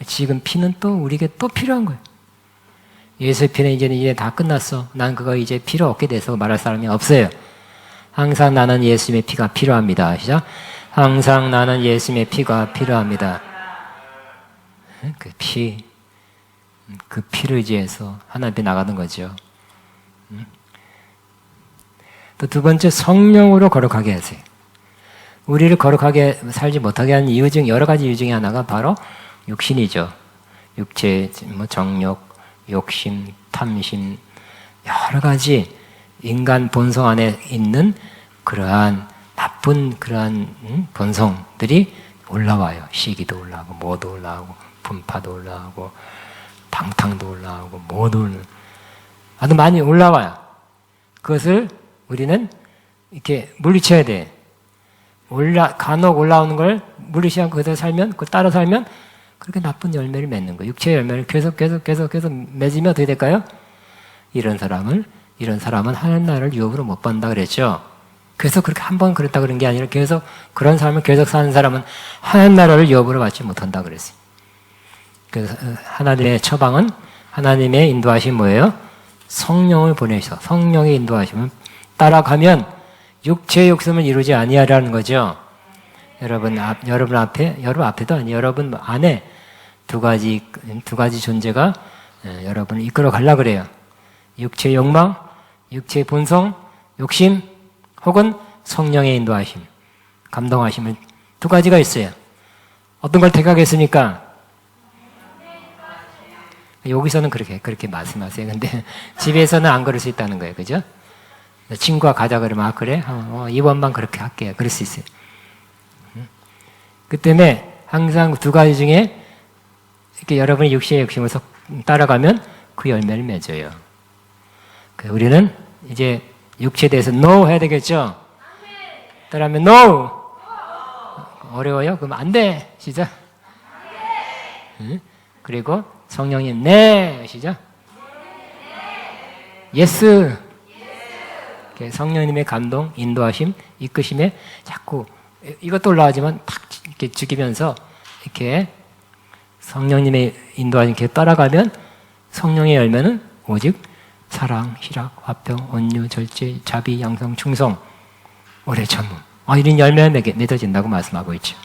A: 지금 피는 또 우리에게 또 필요한 거예요. 예수의 피는 이제 다 끝났어. 난 그거 이제 필요 없게 돼서 말할 사람이 없어요. 항상 나는 예수님의 피가 필요합니다. 시작. 항상 나는 예수님의 피가 필요합니다. 그 피를 의지해서 하나님 앞에 나가는 거죠. 또 두 번째, 성령으로 거룩하게 하세요. 우리를 거룩하게 살지 못하게 하는 이유 중 여러 가지 이유 중에 하나가 바로 육신이죠. 육체, 정욕, 욕심, 탐심, 여러 가지 인간 본성 안에 있는 그러한 나쁜 본성들이 올라와요. 시기도 올라오고, 뭐도 올라오고, 분파도 올라오고, 방탕도 올라오고, 뭐도 올라오고, 아주 많이 올라와요. 그것을 우리는 이렇게 물리쳐야 돼. 간혹 올라오는 걸 물리치 않고 그대로 살면, 그걸 따라 살면 그렇게 나쁜 열매를 맺는 거예요. 육체의 열매를 계속 맺으면 어떻게 될까요? 이런 사람은 하나님 나라를 유업으로 못 받는다 그랬죠. 그래서 그렇게 한 번 그랬다 그런 게 아니라 계속 그런 삶을 계속 사는 사람은 하나님 나라를 유업으로 받지 못한다 그랬어요. 그래서 하나님의 처방은 하나님의 인도하심 뭐예요? 성령을 보내셔. 성령의 인도하심을 따라가면 육체의 욕심을 이루지 아니하라는 거죠. 여러분 앞에도 아니에요. 여러분 안에 두 가지 존재가 여러분을 이끌어 가려고 그래요. 육체의 욕망, 육체의 본성, 욕심, 혹은 성령의 인도하심, 감동하심을 두 가지가 있어요. 어떤 걸 택하겠습니까? 여기서는 그렇게 말씀하세요. 근데 집에서는 안 그럴 수 있다는 거예요. 그죠? 친구가 가자 그러면 그래? 이번만 그렇게 할게요. 그럴 수 있어요. 그 때문에 항상 두 가지 중에 이렇게 여러분이 육체의 욕심을 따라가면 그 열매를 맺어요. 우리는 이제 육체에 대해서 no 해야 되겠죠? 따라하면 no! 어려워요? 그럼 안 돼! 시작. 그리고 성령님 네! 시작. yes! 성령님의 감동, 인도하심, 이끄심에 자꾸 이것도 올라가지만 탁 이렇게 죽이면서 이렇게 성령님의 인도하심 이렇게 따라가면 성령의 열매는 오직 사랑, 희락, 화평, 온유, 절제, 자비, 양성, 충성, 오래 참음. 이런 열매가 맺어진다고 말씀하고 있죠.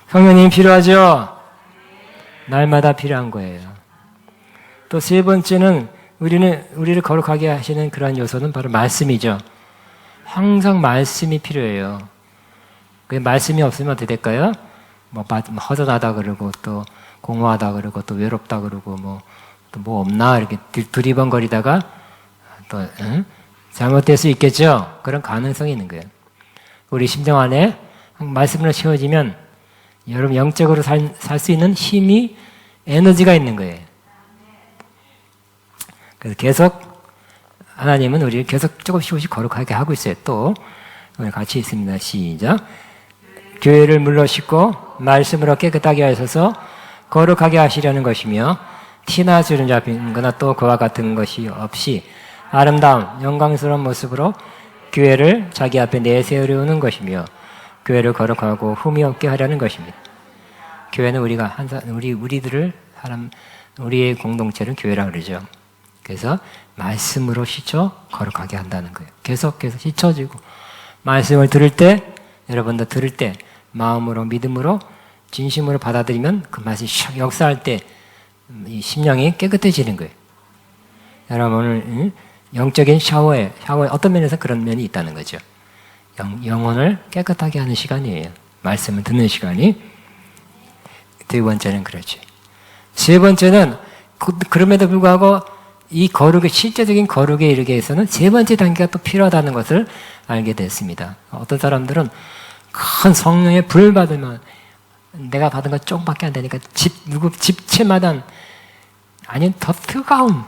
A: 성령님 필요하죠? 날마다 필요한 거예요. 또 세 번째는 우리를 거룩하게 하시는 그러한 요소는 바로 말씀이죠. 항상 말씀이 필요해요. 그 말씀이 없으면 어떻게 될까요? 허전하다 그러고 또 공허하다 그러고 또 외롭다 그러고 또 뭐 없나 이렇게 두리번거리다가 또 잘못될 수 있겠죠. 그런 가능성이 있는 거예요. 우리 심정 안에 말씀으로 채워지면 여러분 영적으로 살 수 있는 힘이 에너지가 있는 거예요. 그래서 계속 하나님은 우리를 계속 조금씩 거룩하게 하고 있어요. 또 오늘 같이 있습니다. 시작. 교회를 물러씻고 말씀으로 깨끗하게 하셔서 거룩하게 하시려는 것이며 티나 주름 잡힌 거나 또 그와 같은 것이 없이 아름다운 영광스러운 모습으로 교회를 자기 앞에 내세우려는 것이며 교회를 거룩하고 흠이 없게 하려는 것입니다. 교회는 우리의 공동체를 교회라고 그러죠. 그래서 말씀으로 씻어 거룩하게 한다는 거예요. 계속해서 씻어지고 말씀을 들을 때 여러분도 들을 때 마음으로 믿음으로 진심으로 받아들이면 그 말씀이 역사할 때 이 심령이 깨끗해지는 거예요. 여러분 오늘 영적인 샤워에 어떤 면에서 그런 면이 있다는 거죠. 영혼을 깨끗하게 하는 시간이에요. 말씀을 듣는 시간이. 두 번째는 그렇죠. 세 번째는 그럼에도 불구하고 이 실제적인 거룩에 이르기 위해서는 세 번째 단계가 또 필요하다는 것을 알게 됐습니다. 어떤 사람들은 큰 성령의 불 받으면 내가 받은 거 조금밖에 안 되니까 집채마다 아니면 더 뜨거운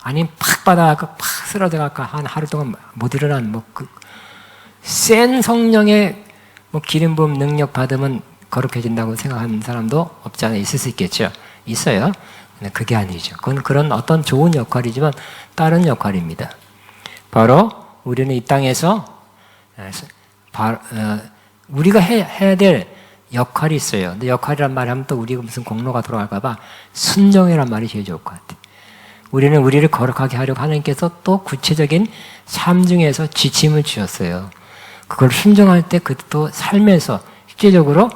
A: 아니면 팍 받아갖고 팍 쓰러져갖고 한 하루 동안 못 일어난 센 성령의 기름 부음 능력 받으면 거룩해진다고 생각하는 사람도 없지 않아 있을 수 있겠죠. 있어요. 근데 그게 아니죠. 그건 그런 어떤 좋은 역할이지만 다른 역할입니다. 바로 우리는 이 땅에서 우리가 해야 될 역할이 있어요. 근데 역할이란 말 하면 또 우리가 무슨 공로가 돌아갈까봐 순종이란 말이 제일 좋을 것 같아요. 우리는 우리를 거룩하게 하려고 하나님께서 또 구체적인 삶 중에서 지침을 주셨어요. 그걸 순종할 때 그것도 삶에서 실제적으로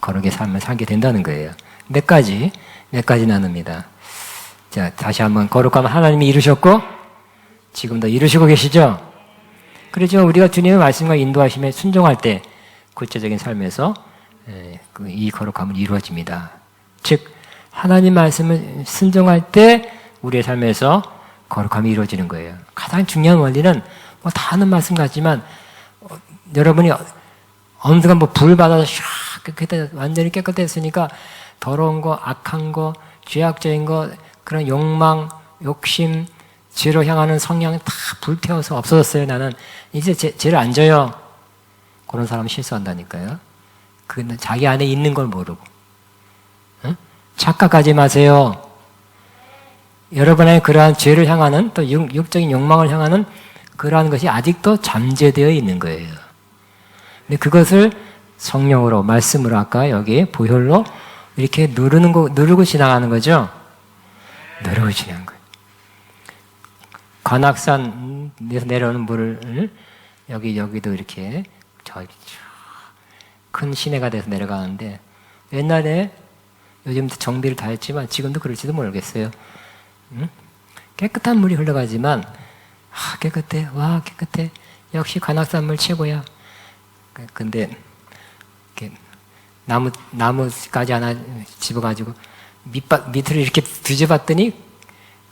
A: 거룩의 삶을 살게 된다는 거예요. 몇 가지 나눕니다. 자, 다시 한번 거룩함을 하나님이 이루셨고 지금도 이루시고 계시죠? 그렇지만 우리가 주님의 말씀과 인도하심에 순종할 때 구체적인 삶에서 이 거룩함은 이루어집니다. 즉 하나님 말씀을 순종할 때 우리의 삶에서 거룩함이 이루어지는 거예요. 가장 중요한 원리는 다 아는 말씀 같지만 여러분이 어느 순간 불 받아서 샥 완전히 깨끗했으니까 더러운 거, 악한 거, 죄악적인 거, 그런 욕망, 욕심, 죄로 향하는 성향이 다 불태워서 없어졌어요. 나는 이제 죄를 안 져요. 그런 사람은 실수한다니까요. 그는 자기 안에 있는 걸 모르고. 착각하지 마세요. 여러분의 그러한 죄를 향하는 또 육적인 욕망을 향하는 그러한 것이 아직도 잠재되어 있는 거예요. 근데 그것을 성령으로 말씀으로 아까 여기 보혈로 이렇게 누르고 지나가는 거죠. 누르고 지나가는 거예요. 관악산에서 내려오는 물을 여기도 이렇게 큰 시내가 돼서 내려가는데 옛날에 요즘도 정비를 다 했지만 지금도 그럴지도 모르겠어요. 응? 깨끗한 물이 흘러가지만 깨끗해. 와 깨끗해. 역시 관악산물 최고야. 근데 이렇게 나무까지 하나 집어가지고 밑을 이렇게 뒤져봤더니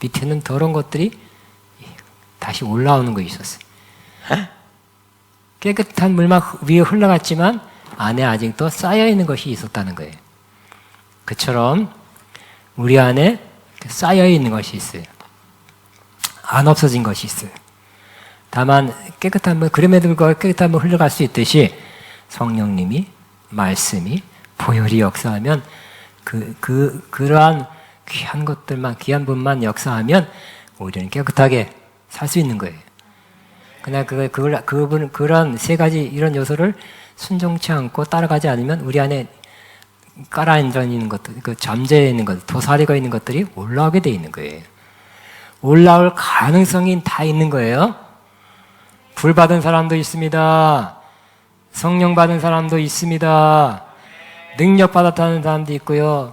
A: 밑에는 더러운 것들이 다시 올라오는 거 있었어요. 깨끗한 물만 위에 흘러갔지만 안에 아직도 쌓여있는 것이 있었다는 거예요. 그처럼 우리 안에 쌓여있는 것이 있어요. 안 없어진 것이 있어요. 다만 깨끗한 물, 그럼에도 불구하고 깨끗한 물 흘러갈 수 있듯이 성령님이, 말씀이 보혈이 역사하면 그러한 귀한 것들만, 귀한 분만 역사하면 우리는 깨끗하게 살 수 있는 거예요. 그냥 그런 세 가지 이런 요소를 순종치 않고 따라가지 않으면 우리 안에 깔아앉아 있는 것들, 잠재해 있는 것들, 도사리가 있는 것들이 올라오게 돼 있는 거예요. 올라올 가능성이 다 있는 거예요. 불 받은 사람도 있습니다. 성령 받은 사람도 있습니다. 능력 받았다는 사람도 있고요.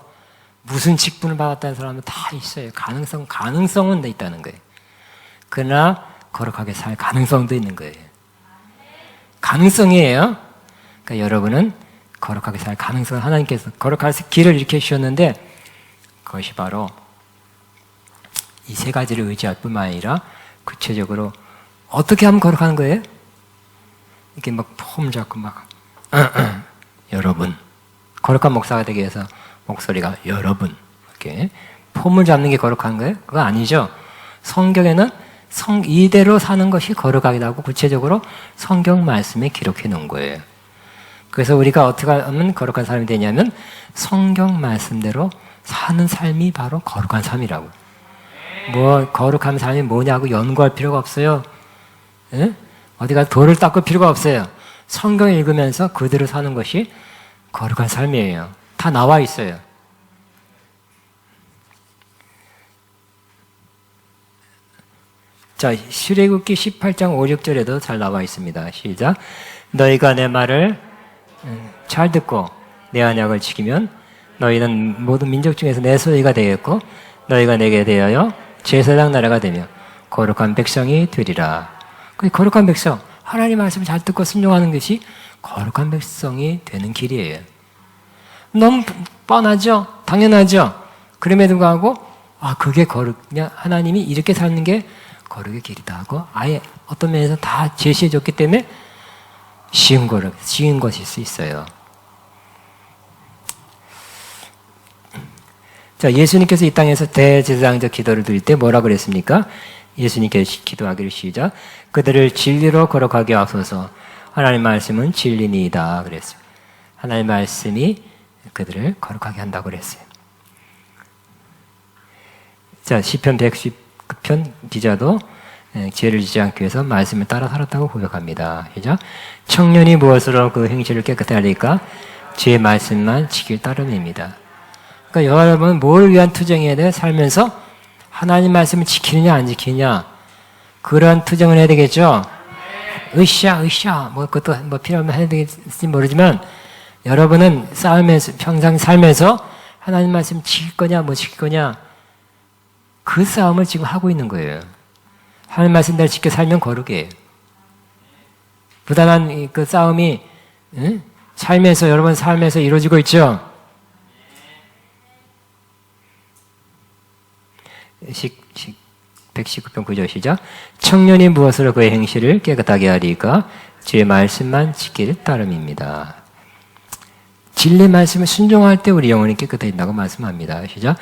A: 무슨 직분을 받았다는 사람도 다 있어요. 가능성은 다 있다는 거예요. 그러나 거룩하게 살 가능성도 있는 거예요. 가능성이에요. 그러니까 여러분은 거룩하게 살 가능성을 하나님께서 거룩할 길을 이렇게 주셨는데 그것이 바로 이 세 가지를 의지할 뿐만 아니라 구체적으로 어떻게 하면 거룩하는 거예요? 이렇게 막 폼 잡고 막 여러분 거룩한 목사가 되기 위해서 목소리가 여러분 이렇게 폼을 잡는 게 거룩한 거예요? 그거 아니죠. 성경에는 이대로 사는 것이 거룩하다고 구체적으로 성경 말씀에 기록해 놓은 거예요. 그래서 우리가 어떻게 하면 거룩한 사람이 되냐면 성경 말씀대로 사는 삶이 바로 거룩한 삶이라고. 뭐 거룩한 삶이 뭐냐고 연구할 필요가 없어요. 예? 어디가 돌을 닦을 필요가 없어요. 성경 읽으면서 그대로 사는 것이 거룩한 삶이에요. 다 나와 있어요. 자, 출애굽기 18장 5, 6절에도 잘 나와 있습니다. 시작. 너희가 내 말을 잘 듣고 내 언약을 지키면 너희는 모든 민족 중에서 내 소유가 되겠고 너희가 내게 대하여 제사장 나라가 되며 거룩한 백성이 되리라. 그 거룩한 백성, 하나님 말씀을 잘 듣고 순종하는 것이 거룩한 백성이 되는 길이에요. 너무 뻔하죠? 당연하죠? 그럼에도 불구하고 그게 그냥 하나님이 이렇게 사는 게 거룩의 길이다 하고 아예 어떤 면에서 다 제시해 줬기 때문에 쉬운 것일 수 있어요. 자, 예수님께서 이 땅에서 대제사장적 기도를 드릴 때 뭐라 그랬습니까? 예수님께서 기도하기를 시작. 그들을 진리로 거룩하게 하소서. 하나님 말씀은 진리니이다 그랬어요. 하나님 말씀이 그들을 거룩하게 한다고 그랬어요. 자, 시편 119편 기자도 죄를 지지 않기 위해서 말씀을 따라 살았다고 고백합니다. 시작. 청년이 무엇으로 그 행실을 깨끗하게 하리까? 제 말씀만 지킬 따름입니다. 그러니까 여러분은 뭘 위한 투쟁해야 돼? 살면서 하나님 말씀을 지키느냐 안 지키느냐 그런 투쟁을 해야 되겠죠? 으쌰 뭐 그것도 뭐 필요하면 해야 되겠지 모르지만 여러분은 싸우면서 평생 살면서 하나님 말씀 지킬 거냐 뭐 지킬 거냐 그 싸움을 지금 하고 있는 거예요. 하나님 말씀대로 지켜 살면 거룩이에요. 부단한 그 싸움이 삶에서 여러분 삶에서 이루어지고 있죠. 119편 9절 시작. 청년이 무엇으로 그의 행실을 깨끗하게 하리까? 주의 말씀만 지킬 따름입니다. 진리 말씀을 순종할 때 우리 영혼이 깨끗해진다고 말씀합니다. 시작.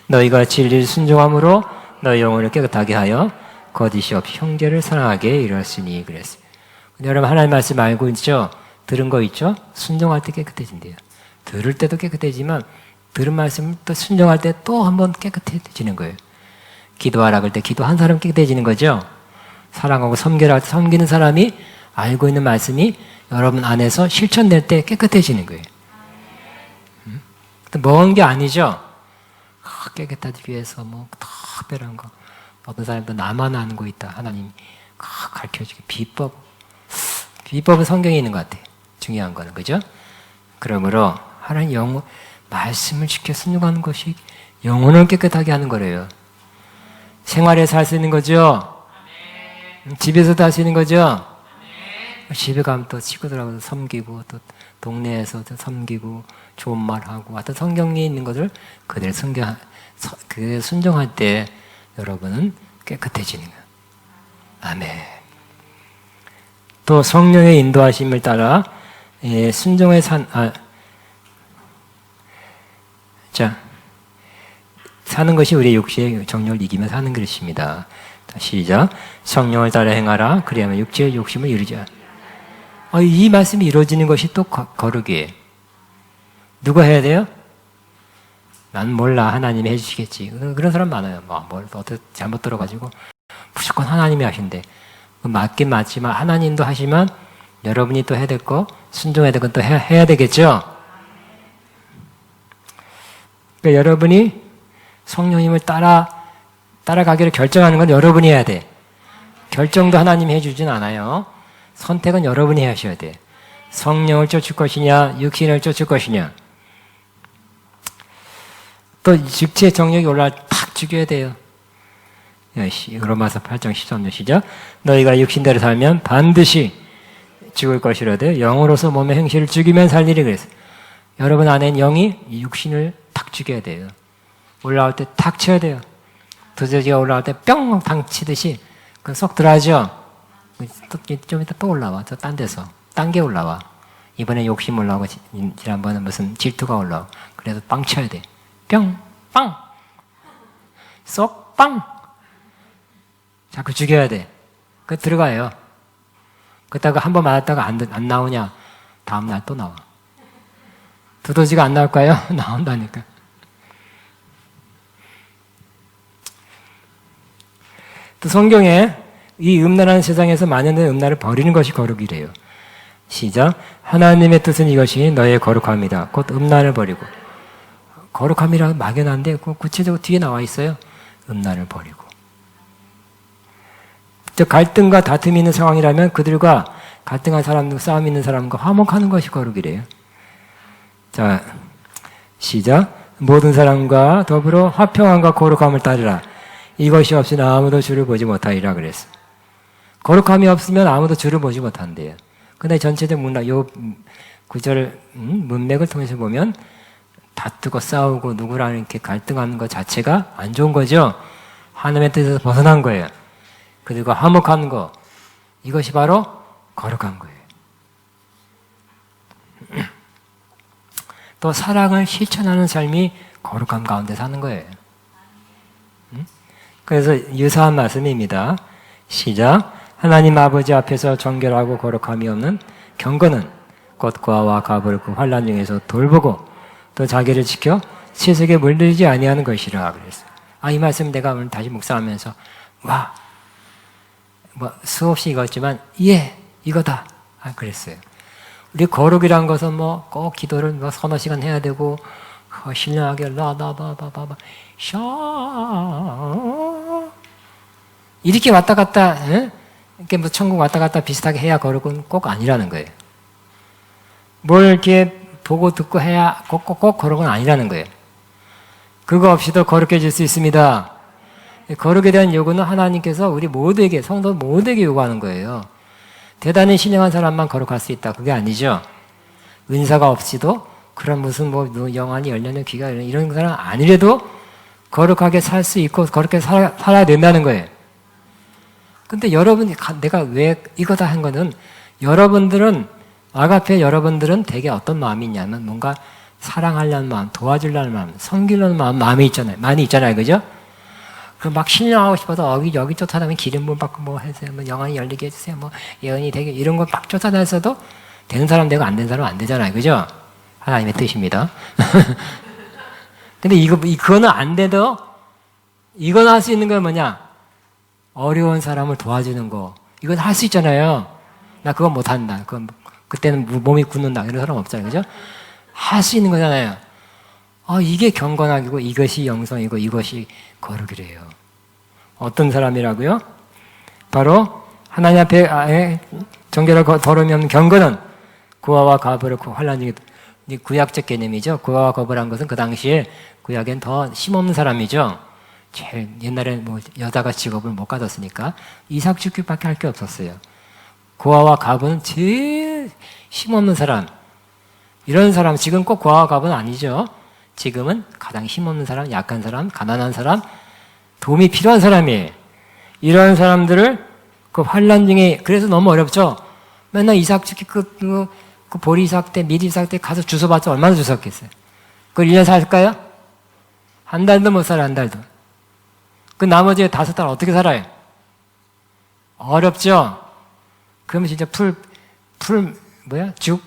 A: 너희가 진리를 순종함으로 너희 영혼을 깨끗하게 하여 거짓이 없이 형제를 사랑하게 이루었으니 그랬어요. 근데 여러분 하나님 말씀 알고 있죠? 들은 거 있죠? 순종할 때 깨끗해진대요. 들을 때도 깨끗해지만 들은 말씀을 또 순종할 때 또 한 번 깨끗해지는 거예요. 기도하라 그럴 때 기도한 사람 깨끗해지는 거죠. 사랑하고 섬기라 할 때 섬기는 사람이 알고 있는 말씀이 여러분 안에서 실천될 때 깨끗해지는 거예요. 먼 게 아니죠. 깨끗하기 위해서 뭐 특별한 거 어떤 사람도 나만 아는 거 있다. 하나님 가르쳐주기 비법은 성경에 있는 것 같아요. 중요한 거는 그죠? 그러므로 하나님 말씀을 지켜 순종하는 것이 영혼을 깨끗하게 하는 거래요. 생활에서 할 수 있는 거죠. 집에서도 할 수 있는 거죠. 집에 가면 또 친구들하고 섬기고 또 동네에서 섬기고 좋은 말하고 어떤 성경에 있는 것을 그대로 순종할 때 여러분은 깨끗해지는 거예요. 아멘. 또 성령의 인도하심을 따라 순종의 사는 것이 우리의 육체의 정욕을 이기며 사는 것입니다. 시작. 성령을 따라 행하라. 그리하면 육체의 욕심을 이루자. 이 말씀이 이루어지는 것이 또 거룩이에요. 누가 해야 돼요? 난 몰라. 하나님이 해주시겠지. 그런 사람 많아요. 어떻게 잘못 들어가지고 무조건 하나님이 하신대. 맞긴 맞지만 하나님도 하시면 여러분이 또 해야 될 거, 순종해야 될 건 또 해야 되겠죠? 그러니까 여러분이 성령님을 따라가기를 결정하는 건 여러분이 해야 돼. 결정도 하나님이 해주진 않아요. 선택은 여러분이 하셔야 돼. 성령을 쫓을 것이냐, 육신을 쫓을 것이냐. 또 육체의 정욕이 올라갈 때 팍 죽여야 돼요. 로마서 8장 13절 시작. 너희가 육신대로 살면 반드시 죽을 것이라되 영으로서 몸의 행실을 죽이면 살리리 그랬어. 여러분 안에 영이 육신을 탁 죽여야 돼요. 올라올 때 탁 쳐야 돼요. 두더지가 올라올 때 뿅 당치듯이 그 쏙 들어가죠. 좀 이따 또 올라와. 저 딴 데서 딴 게 올라와. 이번에 욕심 올라오고 지난번에 무슨 질투가 올라오고 그래서 빵 쳐야 돼. 뿅 빵 쏙 빵 자꾸 죽여야 돼. 그 들어가요. 그러다가 한 번 맞았다가 안 나오냐? 다음 날 또 나와. 두더지가 안 나올까요? 나온다니까. 또 성경에 이 음란한 세상에서 만연된 음란을 버리는 것이 거룩이래요. 시작. 하나님의 뜻은 이것이 너의 거룩함이다. 곧 음란을 버리고. 거룩함이라 막연한데 구체적으로 뒤에 나와 있어요. 음란을 버리고. 갈등과 다툼이 있는 상황이라면 그들과 갈등한 사람과 싸움 있는 사람과 화목하는 것이 거룩이래요. 자, 시작. 모든 사람과 더불어 화평함과 거룩함을 따르라. 이것이 없이는 아무도 주를 보지 못하리라 그랬어. 거룩함이 없으면 아무도 주를 보지 못한대요. 근데 전체적 문학, 요 구절, 문맥을 통해서 보면 다투고 싸우고 누구랑 이렇게 갈등하는 것 자체가 안 좋은 거죠. 하나님의 뜻에서 벗어난 거예요. 그리고 화목한 거, 이것이 바로 거룩한 거예요. 또 사랑을 실천하는 삶이 거룩함 가운데 사는 거예요. 그래서 유사한 말씀입니다. 시작. 하나님 아버지 앞에서 정결하고 거룩함이 없는 경건은 곧 고아와 가부를 그 환난 중에서 돌보고 또 자기를 지켜 세속에 물들이지 아니하는 것이라 그랬어요. 이 말씀 내가 오늘 다시 묵상하면서 수없이 읽었지만 이거다 그랬어요. 우리 거룩이란 것은 꼭 기도를 서너 시간 해야 되고 신령하게 샤 이렇게 왔다 갔다 이렇게 천국 왔다 갔다 비슷하게 해야 거룩은 꼭 아니라는 거예요. 뭘 이렇게 보고 듣고 해야 꼭 거룩은 아니라는 거예요. 그거 없이도 거룩해질 수 있습니다. 거룩에 대한 요구는 하나님께서 우리 모두에게, 성도 모두에게 요구하는 거예요. 대단히 신령한 사람만 거룩할 수 있다. 그게 아니죠. 은사가 없이도 그런 무슨 영안이 열려는 귀가 열리는 이런 사람 아니래도 거룩하게 살 수 있고 거룩하게 살아야 된다는 거예요. 근데 여러분이 내가 왜 이거다 한 거는 여러분들은 아가페 여러분들은 되게 어떤 마음이 있냐면 뭔가 사랑하려는 마음, 도와주려는 마음, 섬기려는 마음이 있잖아요. 많이 있잖아요. 그죠? 막 신령하고 싶어서 여기 쫓아다니면 기름 부음 받고 해주세요. 영안이 열리게 해주세요. 예언이 되게 이런 거 막 쫓아다녔어도 되는 사람 되고 안 되는 사람 안 되잖아요. 그죠? 하나님의 뜻입니다. 근데 그거는 안 돼도 이건 할 수 있는 건 뭐냐? 어려운 사람을 도와주는 거. 이건 할 수 있잖아요. 나 그건 못 한다. 그때는 몸이 굳는다. 이런 사람 없잖아요. 그죠? 할 수 있는 거잖아요. 이게 경건하고 이것이 영성이고 이것이 거룩이래요. 어떤 사람이라고요? 바로 하나님 앞에 정결하고 더러움이 없는 경건은 고아와 가부를 환난 중에 이 구약적 개념이죠. 구하와 거부란 것은 그 당시에 구약엔 더 힘없는 사람이죠. 제일 옛날에 뭐 여자가 직업을 못 가졌으니까 이삭 죽기밖에 할 게 없었어요. 구하와 갑은 제일 힘없는 사람. 이런 사람, 지금 꼭 구하와 갑은 아니죠. 지금은 가장 힘없는 사람, 약한 사람, 가난한 사람, 도움이 필요한 사람이에요. 이런 사람들을 그 환란 중에, 그래서 너무 어렵죠. 맨날 이삭 죽기 그 보리 이삭 때, 미리 이삭 때 가서 주워봤자 얼마나 주웠겠어요. 그걸 1년 살까요? 한 달도 못 살아요, 한 달도. 그 나머지 5달 어떻게 살아요? 어렵죠? 그러면 진짜 죽?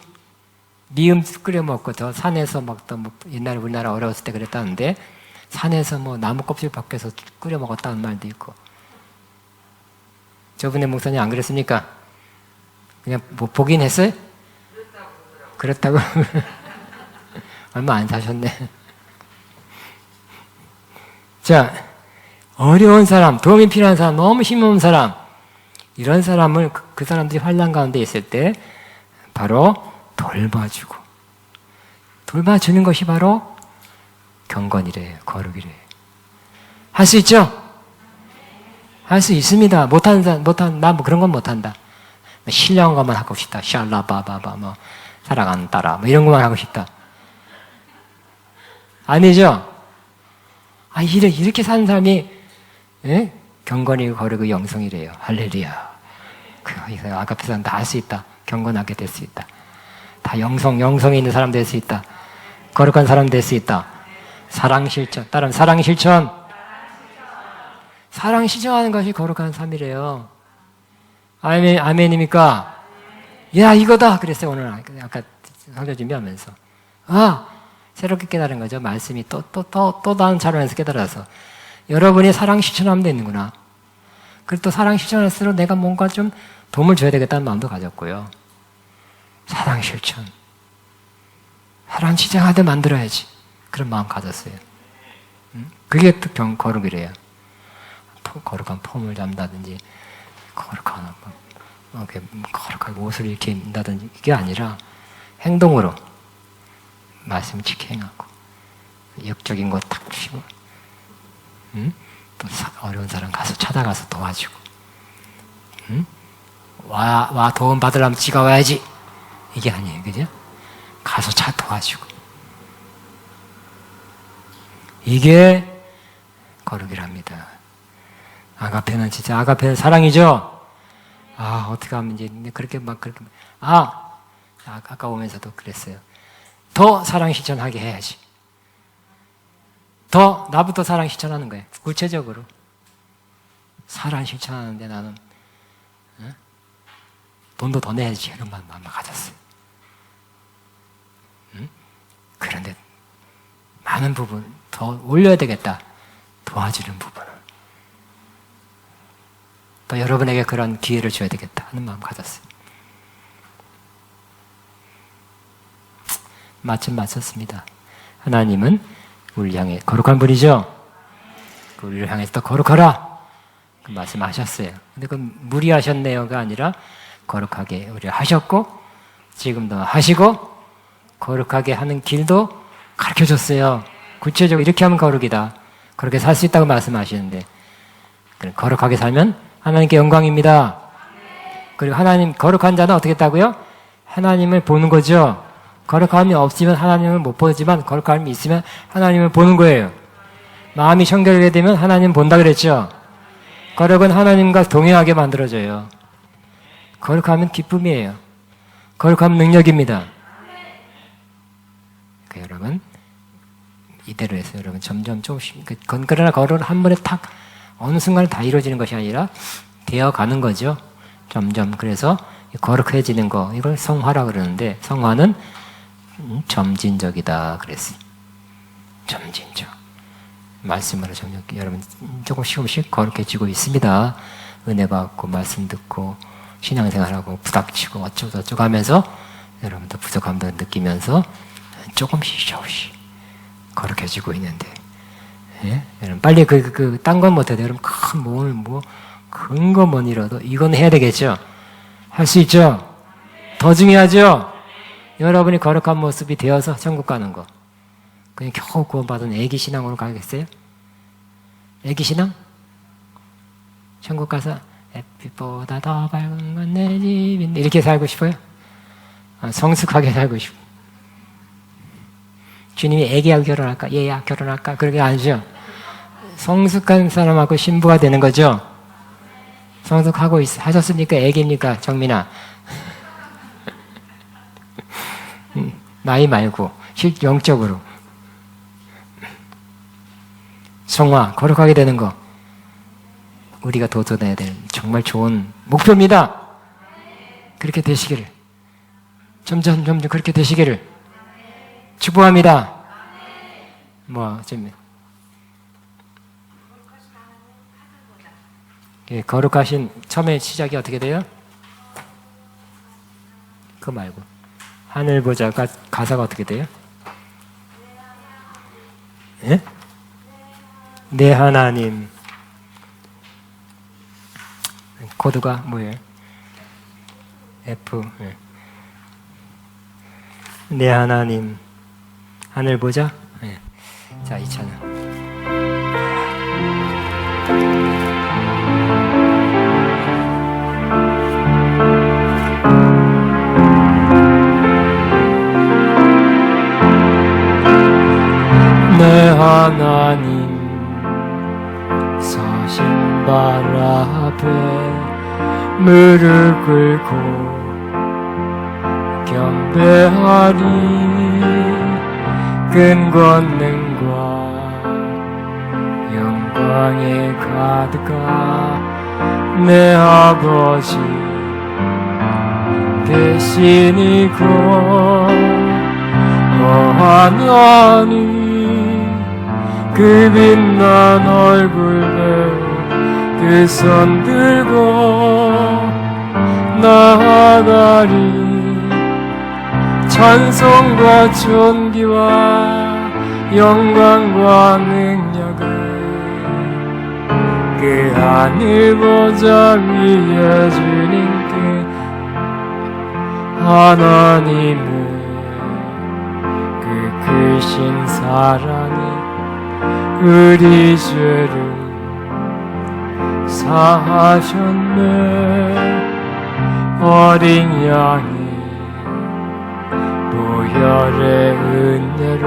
A: 미음 끓여 먹고, 저 산에서 먹던, 뭐 옛날에 우리나라 어려웠을 때 그랬다는데, 산에서 뭐 나무 껍질 벗겨서 끓여 먹었다는 말도 있고. 저번에 목사님 안 그랬습니까? 그냥 뭐 보긴 했어요? 그렇다고. 얼마 안 사셨네. 자, 어려운 사람, 도움이 필요한 사람, 너무 힘없는 사람, 이런 사람을 그 사람들이 환난 가운데 있을 때 바로 돌봐주고, 돌봐주는 것이 바로 경건이래요. 거룩이래요. 할 수 있죠? 할 수 있습니다. 나 뭐 그런 건 못한다. 신령한 것만 하고 싶다. 샬라바바바, 뭐, 사랑하는 딸아, 뭐 이런 것만 하고 싶다. 아니죠? 이렇게 사는 사람이, 예? 경건이고 거룩이고 영성이래요. 할렐루야. 아가페 사람 다 할 수 있다. 경건하게 될 수 있다. 다 영성이 있는 사람 될 수 있다. 거룩한 사람 될 수 있다. 사랑 실천. 따라하면 사랑 실천. 사랑 실천하는 것이 거룩한 삶이래요. 아멘입니까? 야, 이거다! 그랬어요, 오늘. 아까 설교 준비하면서. 새롭게 깨달은 거죠. 말씀이 또 다른 차원에서 깨달아서. 여러분이 사랑 실천하면 되는구나. 그리고 또 사랑 실천할수록 내가 뭔가 좀 도움을 줘야 되겠다는 마음도 가졌고요. 사랑 실천. 사랑 실천하되 만들어야지. 그런 마음 가졌어요. 그게 또 거룩이래요. 거룩한 폼을 잡는다든지, 거룩한 옷을 이렇게 입는다든지, 이게 아니라 행동으로 말씀 지켜 행하고, 역적인 거 탁 치고, 또 어려운 사람 가서 찾아가서 도와주고, 도움 받으려면 지가 와야지. 이게 아니에요, 그죠? 가서 도와주고. 이게 거룩이랍니다. 아가페는 진짜, 아가페는 사랑이죠? 어떻게 하면 이제, 아까 오면서도 그랬어요. 더 사랑 실천하게 해야지. 더 나부터 사랑 실천하는 거예요. 구체적으로. 사랑 실천하는데 나는, 돈도 더 내야지. 이런 마음을 가졌어요. 그런데 많은 부분 더 올려야 되겠다. 도와주는 부분을. 또 여러분에게 그런 기회를 줘야 되겠다 하는 마음 가졌어요. 마침 맞췄습니다. 하나님은 우리를 향해 거룩한 분이죠? 우리를 향해서 또 거룩하라! 그 말씀하셨어요. 근데 그 무리하셨네요가 아니라 거룩하게 우리를 하셨고, 지금도 하시고, 거룩하게 하는 길도 가르쳐 줬어요. 구체적으로 이렇게 하면 거룩이다. 그렇게 살 수 있다고 말씀하시는데, 거룩하게 살면 하나님께 영광입니다. 그리고 하나님, 거룩한 자는 어떻게 했다고요? 하나님을 보는 거죠. 거룩함이 없으면 하나님을 못 보지만, 거룩함이 있으면 하나님을 보는 거예요. 마음이 청결하게 되면 하나님 본다 그랬죠. 거룩은 하나님과 동행하게 만들어져요. 거룩하면 기쁨이에요. 거룩하면 능력입니다. 그러니까 여러분, 이대로 해서 여러분 점점 조금씩, 그러나 거룩은 한 번에 탁 어느 순간에 다 이루어지는 것이 아니라 되어가는 거죠. 점점. 그래서 거룩해지는 거, 이걸 성화라 그러는데, 성화는 점진적이다 그랬어요. 점진적. 말씀으로 점점 여러분 조금씩 거룩해지고 있습니다. 은혜 받고 말씀 듣고 신앙생활하고 부닥치고 어쩌고 하면서 여러분도 부족함도 느끼면서 조금씩 거룩해지고 있는데, 예? 여러분 빨리 딴 건 못해도 여러분 큰 거 못 이뤄도 이건 해야 되겠죠? 할 수 있죠? 더 중요하죠? 여러분이 거룩한 모습이 되어서 천국 가는 거. 그냥 겨우 구원받은 애기 신앙으로 가겠어요? 애기 신앙? 천국 가서 햇빛보다 더 밝은 건 내 집인데 이렇게 살고 싶어요? 성숙하게 살고 싶어요. 주님이 애기하고 결혼할까? 얘야 결혼할까? 그렇게 아니죠. 성숙한 사람하고 신부가 되는 거죠. 성숙하고 하셨습니까? 애기입니까? 정민아. 나이 말고 영적으로 성화, 거룩하게 되는 거 우리가 도전해야 될 정말 좋은 목표입니다. 그렇게 되시기를 점점 그렇게 되시기를 축복합니다. 거룩하신 처음에 시작이 어떻게 돼요? 그거 말고 하늘 보자 가사가 어떻게 돼요? 예? 내 하나님. 코드가 뭐예요? F. 예. 내 하나님. 하늘 보자. 예. 자, 이 찬양. 내 하나님 서신 발 앞에 무릎 꿇고 경배하리. 큰 권능과 영광에 가득한 내 아버지 대신이고 하나님 그 빛난 얼굴에 그 손 들고 나아가리. 찬송과 존귀와 영광과 능력을 그 하늘 보좌 위에 주님께 하나님은 그 크신 사랑에 우리 죄를 사하셨네. 어린 양이 보혈의 은혜로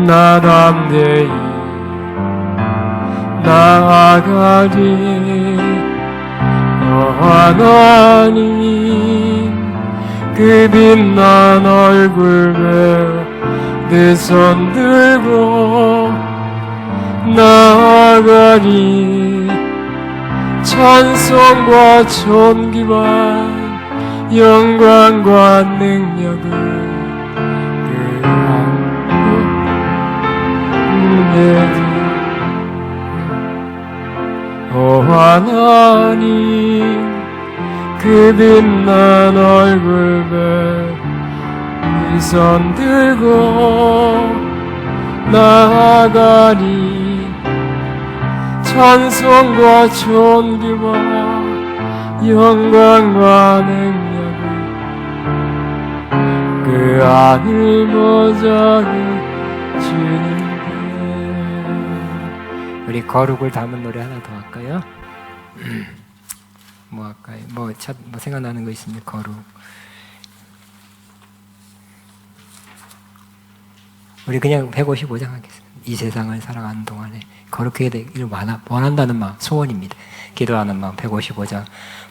A: 나 담대히 나아가리. 하나님 그 빛난 얼굴에 내 손 들고 나아가리. 찬송과 존귀와 영광과 능력을 그 하늘 오 하나님 그 빛난 얼굴에 이 손 들고 나아가리. 찬송과 존귀와 영광과 능력을 그 하늘 보좌에 주님께. 우리 거룩을 담은 노래 하나 더 할까요? 뭐 할까요? 뭐 생각나는 거 있습니까? 거룩. 우리 그냥 155장 하겠습니다. 이 세상을 살아가는 동안에 거룩하게 되기를 원한다는 마음, 소원입니다. 기도하는 마음 155장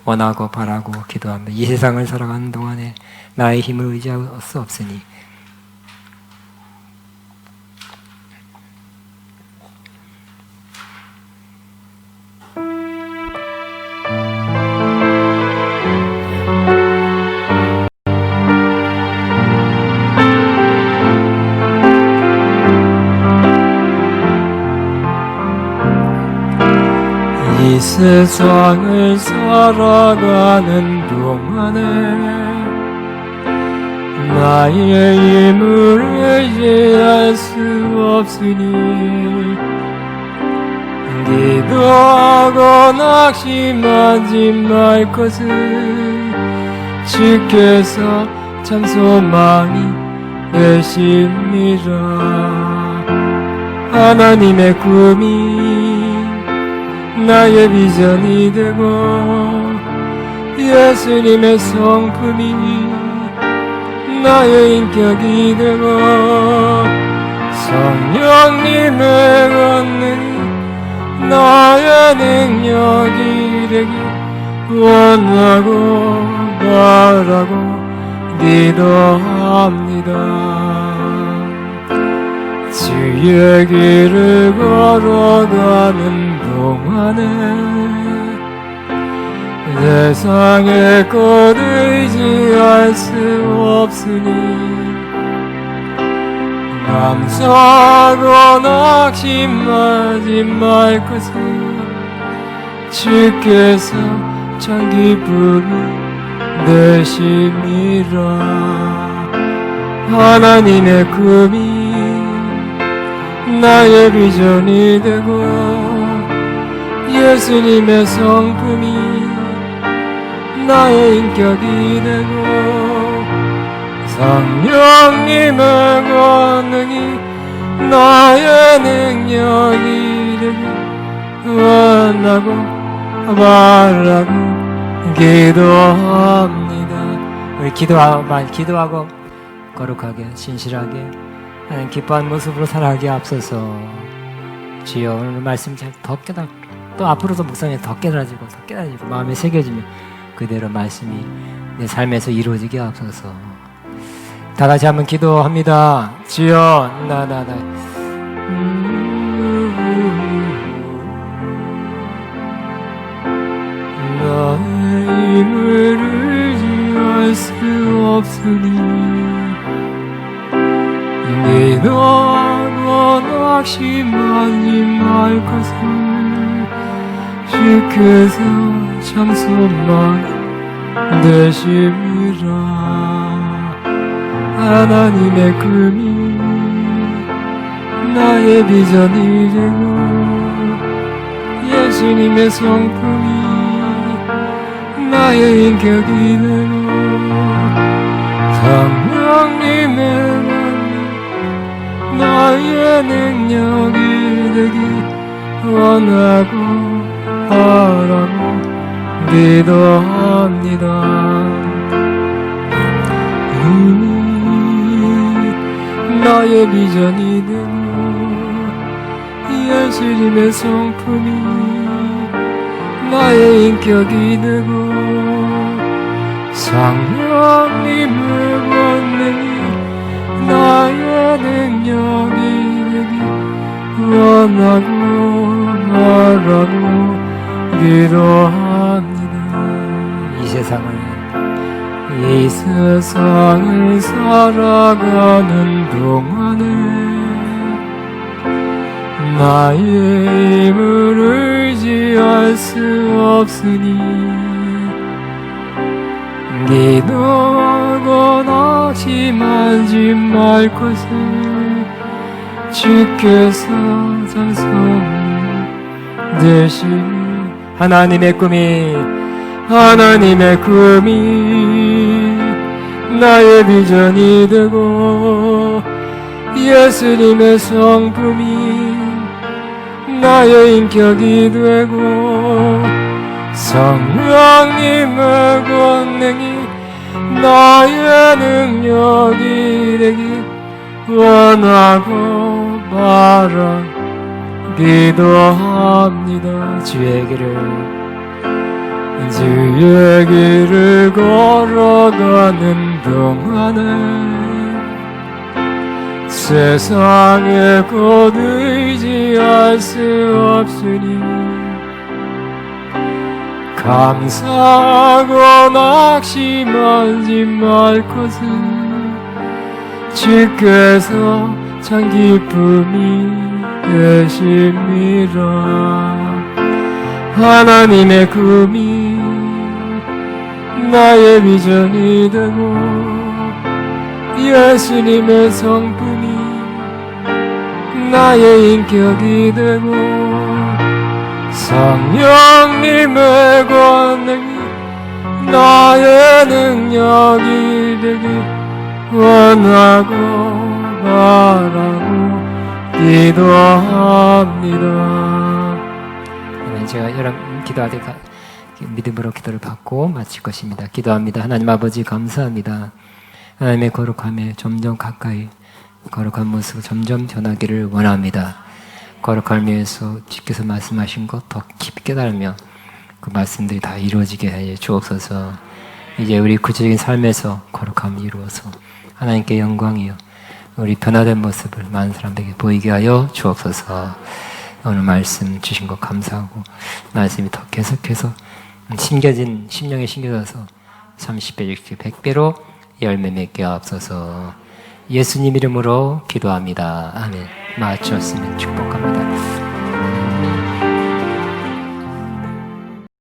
A: 원하고 바라고 기도합니다. 이 세상을 살아가는 동안에 나의 힘을 의지할 수 없으니 이 세상을 살아가는 동안에 나의 힘을 의지할 수 없으니 기도하고 낙심하지 말 것을 주께서 참 소망이 되십니다. 하나님의 꿈이 나의 비전이 되고 예수님의 성품이 나의 인격이 되고 성령님의 권능이 나의 능력이 되기 원하고 바라고 기도합니다. 주의 길을 걸어가는 동안에 세상의 것 의지할 수 없으니 감사하고 낙심하지 말 것을 주께서 참 기쁨이 되심이라. 하나님의 꿈이 나의 비전이 되고 예수님의 성품이 나의 인격이 되고 성령님의 권능이 나의 능력이 되기 원하고 바라고 기도합니다. 우리 기도하고 거룩하게 신실하게 하나님 기뻐하는 모습으로 살아가기에 앞서서 주여 오늘 말씀 잘 더 깨닫고 또 앞으로도 묵상에 더 깨달아지고 마음에 새겨지며 그대로 말씀이 내 삶에서 이루어지게 앞서서 다 같이 한번 기도합니다. 주여 나의 힘을 의지할 수 없으니 기도하고 낙심하지 말 것을 주께서 참 소망 되심이라. 하나님의 꿈이 나의 비전이 되고 예수님의 성품이 나의 인격이 되고 성령님의 나의 능력이 되기 원하고 바라고 기도합니다. 나의 비전이 되고 예수님의 성품이 나의 인격이 되고 성령님의 권능이 나의 능력이 되기 원하고 바라고 기도합니다. 이 세상을 살아가는 동안에 나의 힘을 의지할 수 없으니 기도하고 낙심하지 말 것을 주께서 찬송 되시니 하나님의 꿈이 나의 비전이 되고 예수님의 성품이 나의 인격이 되고 성령님의 권능이 나의 능력이 되기 원하고 바라 기도합니다. 주의 길을 걸어가는 동안에 세상의 것 의지할 수 없으니 감사하고 낙심하지 말 것을 주께서 참 기쁨이 되심이라. 하나님의 꿈이 나의 비전이 되고 예수님의 성품이 나의 인격이 되고 성령님의 권능이 나의 능력이 되기 원하고 바라고 기도합니다. 제가 여러분 기도할 때 믿음으로 기도를 받고 마칠 것입니다. 기도합니다. 하나님 아버지 감사합니다. 하나님의 거룩함에 점점 가까이 거룩한 모습을 점점 변하기를 원합니다. 거룩함을 위해서 주께서 말씀하신 것 더 깊이 깨달으며 그 말씀들이 다 이루어지게 해 주옵소서. 이제 우리 구체적인 삶에서 거룩함을 이루어서 하나님께 영광이요 우리 변화된 모습을 많은 사람들에게 보이게 하여 주옵소서. 오늘 말씀 주신 것 감사하고 말씀이 더 계속해서 심령에 심겨져서 30배, 60배, 100배로 열매 맺게 하옵소서. 예수님 이름으로 기도합니다. 아멘. 마쳤으면 축복합니다.